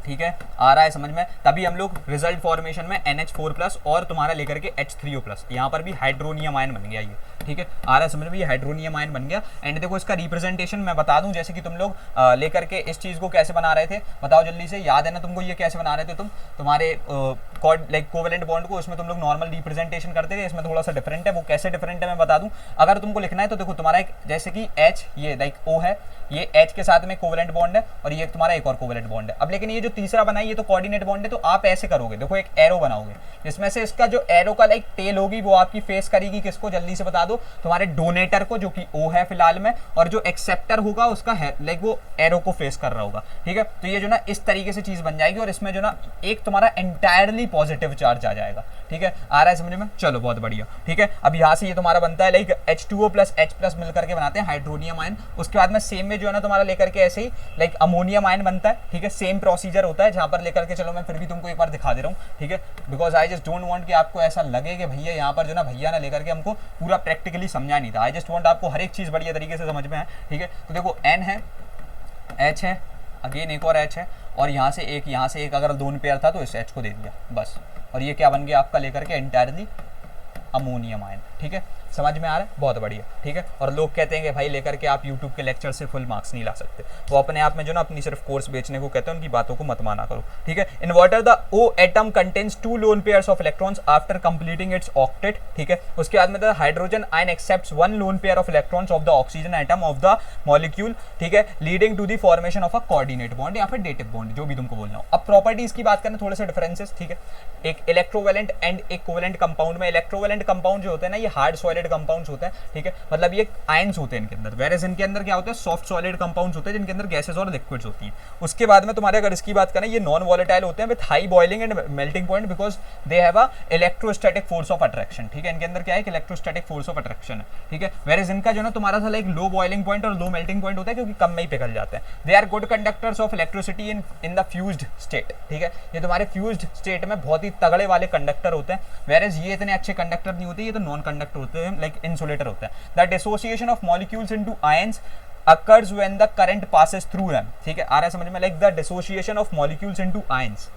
ठीक है। आ रहा है समझ में, तभी हम लोग रिजल्ट फॉर्मेशन में NH4+ और तुम्हारा लेकर के H3O+, यहाँ पर भी हाइड्रोनियम आयन बन गया ये, ठीक है। आ रहा है समझ में, ये हाइड्रोनियम आयन बन गया। एंड देखो इसका रिप्रेजेंटेशन मैं बता दूं, जैसे कि तुम लोग लेकर के इस चीज को कैसे बना रहे थे, बताओ जल्दी से, याद है ना तुमको ये कैसे बना रहे थे तुम, तुम्हारे लाइक कोवेलेंट बॉन्ड को, उसमें तुम लोग नॉर्मल रिप्रेजेंटेशन करते थे, इसमें थोड़ा सा डिफरेंट है, वो कैसे डिफरेंट है मैं बता दूं। अगर तुमको लिखना है तो देखो तुम्हारा एक जैसे कि H ये लाइक O है, ये H के साथ में कोवेलेंट बॉन्ड है और ये तुम्हारा एक और कोवेलेंट बॉन्ड है। अब लेकिन ये जो तीसरा बना है ये तो कोऑर्डिनेट बॉन्ड है, तो आप ऐसे करोगे, देखो एक एरो बनाओगे, जिसमें से इसका जो एरो का लाइक टेल होगी वो आपकी फेस करेगी किसको, जल्दी से बता दो, तुम्हारे डोनेटर को जो कि O है फिलहाल में, और जो एक्सेप्टर होगा उसका लाइक वो एरो को फेस कर रहा होगा, ठीक है। तो ये जो ना इस तरीके से चीज बन जाएगी और इसमें जो ना एक तुम्हारा एंटायरली पॉजिटिव चार्ज आ जाएगा, ठीक है। आ रहा है समझ में, चलो बहुत बढ़िया, ठीक है। अब यहाँ से ये तुम्हारा बनता है लाइक H2O+ H+ मिलकर के बनाते हैं हाइड्रोनियम आयन। उसके बाद में सेम में जो है ना तुम्हारा लेकर के ऐसे ही लाइक अमोनियम आयन बनता है, ठीक है। सेम प्रोसीजर होता है, जहां पर लेकर के चलो मैं फिर भी तुमको एक बार दिखा दे रहा हूँ, ठीक है, because I just don't want कि आपको ऐसा लगे कि भैया यहाँ पर जो ना भैया ने लेकर के हमको पूरा प्रैक्टिकली समझा नहीं था। आई जस्ट वांट आपको हर एक चीज बढ़िया तरीके से समझ में है, ठीक है। तो देखो N है, H है, अगेन एक और H है, और यहाँ से एक अगर दोनों पेयर था तो इस H को दे दिया बस, और ये क्या बन गया आपका लेकर के एंटायरली अमोनियम आयन, ठीक है। समझ में आ रहा है, बहुत बढ़िया, ठीक है। और लोग कहते हैं कि भाई लेकर के आप यूट्यूब के लेक्चर से फुल मार्क्स नहीं ला सकते, वो अपने आप में जो ना अपनी सिर्फ कोर्स बेचने को कहते हैं, उनकी बातों को मत माना करो, ठीक है। In water the O atom contains 2 lone pairs of electrons after completing its octet, ठीक है। उसके बाद में the hydrogen ion accepts 1 lone pair of electrons of the oxygen atom of the molecule, ठीक है, leading to the formation of a coordinate bond या फिर dative bond, जो भी तुमको बोलना हो। अब प्रॉपर्टीज की बात करें, थोड़े से डिफरेंसेस, ठीक है। एक इलेक्ट्रोवेलेंट एंड एक कोवेलेंट कंपाउंड में, इलेक्ट्रोवेलेंट कंपाउंड जो होते हैं ना ये हार्ड सॉलिड कंपाउंड्स होते हैं, ठीक है, मतलब ये आयंस होते हैं इनके अंदर, वेरेस इनके अंदर क्या होता है, सॉफ्ट सॉलिड कंपाउंड्स होते हैं जिनके अंदर गैसेस और लिक्विड्स होती हैं। उसके बाद में तुम्हारे अगर इसकी बात करें, ये नॉन वॉलेटाइल होते हैं with high boiling and melting point because they have a electrostatic force of attraction, ठीक है। इनके अंदर क्या है, इलेक्ट्रोस्टैटिक फोर्स ऑफ अट्रैक्शन है, ठीक है। वेरेस इनका जो ना तुम्हारा सा लाइक लो बॉइलिंग पॉइंट और लो मेल्टिंग पॉइंट होता है, क्योंकि कम में ही पिघल जाते हैं। They are good conductors of electricity in the fused state, ठीक है। ये तुम्हारे फ्यूज्ड स्टेट में बहुत ही तगड़े वाले कंडक्टर होते हैं, वेरेस ये इतने अच्छे कंडक्टर नहीं होते, ये तो नॉन कंडक्टर होते हैं, लाइक इंसुलेटर होता है। The dissociation of molecules into ions occurs when the current passes through them, ठीक है। आ रहा है समझ में, like the dissociation of molecules into ions,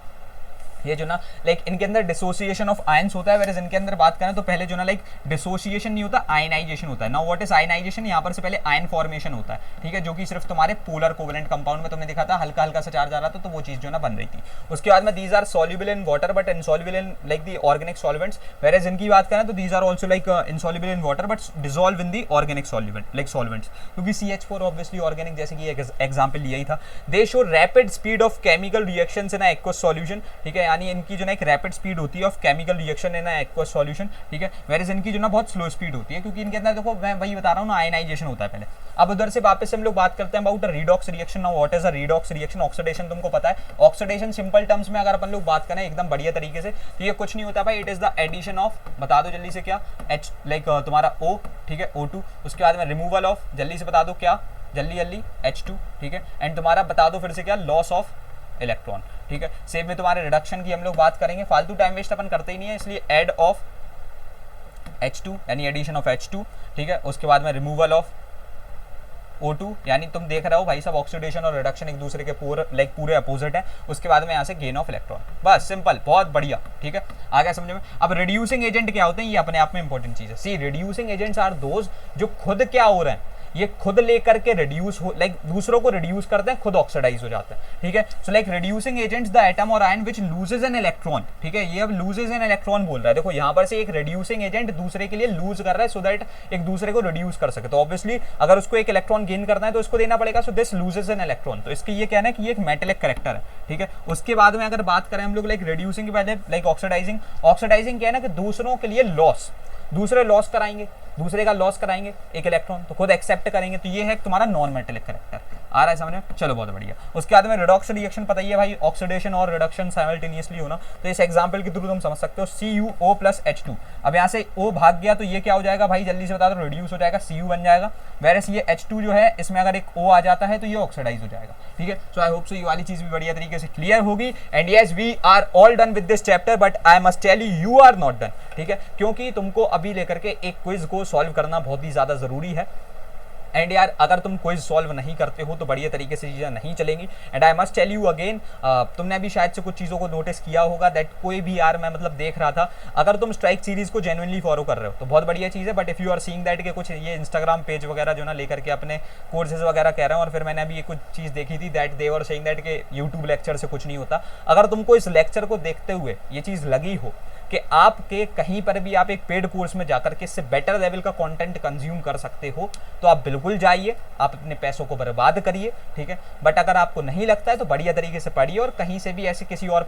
ये जो ना लाइक इनके अंदर डिसोसिएशन ऑफ आयंस होता है, वेरेस इनके अंदर बात करें तो पहले जो ना लाइक डिसोसिएशन नहीं होता, आयनाइजेशन होता है। नाउ व्हाट इज आयनाइजेशन, यहाँ पर से पहले आयन फॉर्मेशन होता है, ठीक है, जो कि सिर्फ तुम्हारे पोलर कोवेलेंट कंपाउंड में तुमने देखा था, हल्का हल्का सा चार्ज आ रहा था, तो वो चीज जो ना बन रही थी। उसके बाद में these are soluble in water but insoluble in like the organic solvents, whereas इनकी बात करें तो these are also like insoluble in water but dissolve in the organic solvent like solvents, क्योंकि CH4 ऑब्वियसली ऑर्गेनिक, जैसे कि एक example यही था। दे show rapid speed of chemical reactions in aqueous solution, ठीक है, यानी इनकी जो ना एक रैपिड स्पीड होती है of chemical reaction in aqueous solution, ठीक है। वेरेस इनकी जो ना बहुत स्लो स्पीड होती है, क्योंकि इनके अंदर देखो मैं वही बता रहा हूँ ना, आयनाइजेशन होता है पहले। अब उधर से वापस से हम लोग बात करते हैं about redox reaction. Now what is a redox reaction, oxidation तुमको पता है। ऑक्सीडेशन सिंपल टर्म्स में अगर अपन लोग बात करें एकदम बढ़िया तरीके से, तो ये कुछ नहीं होता भाई, it is the addition of, बता दो जल्दी से क्या, H लाइक तुम्हारा O, ठीक है, O2। उसके बाद में रिमूवल ऑफ, जल्दी से बता दो क्या, जल्दी H2, ठीक है, एंड तुम्हारा बता दो फिर से क्या, लॉस ऑफ इलेक्ट्रॉन, ठीक है। सेम में तुम्हारे रिडक्शन की हम लोग बात करेंगे, फालतू टाइम वेस्ट अपन करते ही नहीं है, इसलिए एड ऑफ H2 यानी एडिशन ऑफ H2, ठीक है। उसके बाद में रिमूवल ऑफ O2 यानी तुम देख रहे हो भाई सब ऑक्सीडेशन और रिडक्शन एक दूसरे के पूरे अपोजिट है। उसके बाद में यहाँ से गेन ऑफ इलेक्ट्रॉन, बस सिंपल, बहुत बढ़िया, ठीक है। आ गया समझ में। अब रिड्यूसिंग एजेंट क्या होते हैं, ये अपने आप में इंपॉर्टेंट चीज है। सी रिड्यूसिंग एजेंट्स आर दोज जो खुद क्या हो रहे हैं, ये खुद लेकर के रिड्यूस हो, लाइक दूसरों को रिड्यूस करते हैं, खुद ऑक्सीडाइज हो जाते हैं, ठीक है। So like reducing agents the atom और ion which loses an electron, ठीक है। ये अब लूजेज एन इलेक्ट्रॉन बोल रहा है, देखो यहाँ पर से एक रिड्यूसिंग एजेंट दूसरे के लिए लूज कर रहा है सो दैट एक दूसरे को रिड्यूस कर सके। तो ऑब्वियसली अगर उसको एक इलेक्ट्रॉन गेन करना है तो उसको देना पड़ेगा, so this loses an electron. तो इसकी ये कहना है कि ये एक मेटेलिक कैरेक्टर है, ठीक है। उसके बाद में अगर बात करें हम लोग लाइक रिड्यूसिंग के पहले लाइक ऑक्सीडाइजिंग, ऑक्सीडाइजिंग क्या है ना कि दूसरों के लिए लॉस, दूसरे लॉस कराएंगे, दूसरे का लॉस कराएंगे एक इलेक्ट्रॉन, तो खुद एक्सेप्ट करेंगे, तो ये है तुम्हारा नॉन मेटेलिक कैरेक्टर। आ रहा है समझ में, चलो बहुत बढ़िया। उसके बाद में रिडॉक्स रिएक्शन पता ही है भाई, ऑक्सीडेशन और रिडक्शन साइमल्टेनियसली होना। तो इस एग्जांपल के थ्रू तुम समझ सकते हो CuO + H2। अब यहाँ से O भाग गया तो ये क्या हो जाएगा भाई, जल्दी से बता दो, रिड्यूस हो जाएगा, Cu बन जाएगा। वेरस ये H2 जो है इसमें अगर एक O आ जाता है तो ये ऑक्सीडाइज हो जाएगा, ठीक है। सो आई होप सो ये वाली चीज भी बढ़िया तरीके से क्लियर होगी। And yes we are all done with this chapter, but I must tell you are not done, ठीक है। क्योंकि तुमको अभी लेकर के एक क्विज को सॉल्व करना बहुत ही ज्यादा जरूरी है। एंड यार अगर तुम क्विज सॉल्व नहीं करते हो तो बढ़िया तरीके से चीज़ें नहीं चलेंगी। And I must tell you again, तुमने अभी शायद से कुछ चीज़ों को नोटिस किया होगा दैट कोई भी यार मैं मतलब देख रहा था, अगर तुम स्ट्राइक सीरीज को जेन्युइनली फॉलो कर रहे हो तो बहुत बढ़िया चीज़ है। But if you are seeing that कि कुछ ये इंस्टाग्राम पेज वगैरह जो ना लेकर के अपने कोर्सेज वगैरह कह रहे हैं, और फिर मैंने अभी एक कुछ चीज़ देखी थी that they were saying that कि यूट्यूब लेक्चर से कुछ नहीं होता। अगर तुमको इस लेक्चर को देखते हुए ये चीज़ लगी हो कि आपके कहीं पर भी आप एक पेड कोर्स में जाकर के इससे बेटर लेवल का कंटेंट कंज्यूम कर सकते हो तो आप बिल्कुल जाइए, आप अपने पैसों को बर्बाद करिए, ठीक है। बट अगर आपको नहीं लगता है तो बढ़िया तरीके से पढ़िए और कहीं से भी ऐसे किसी और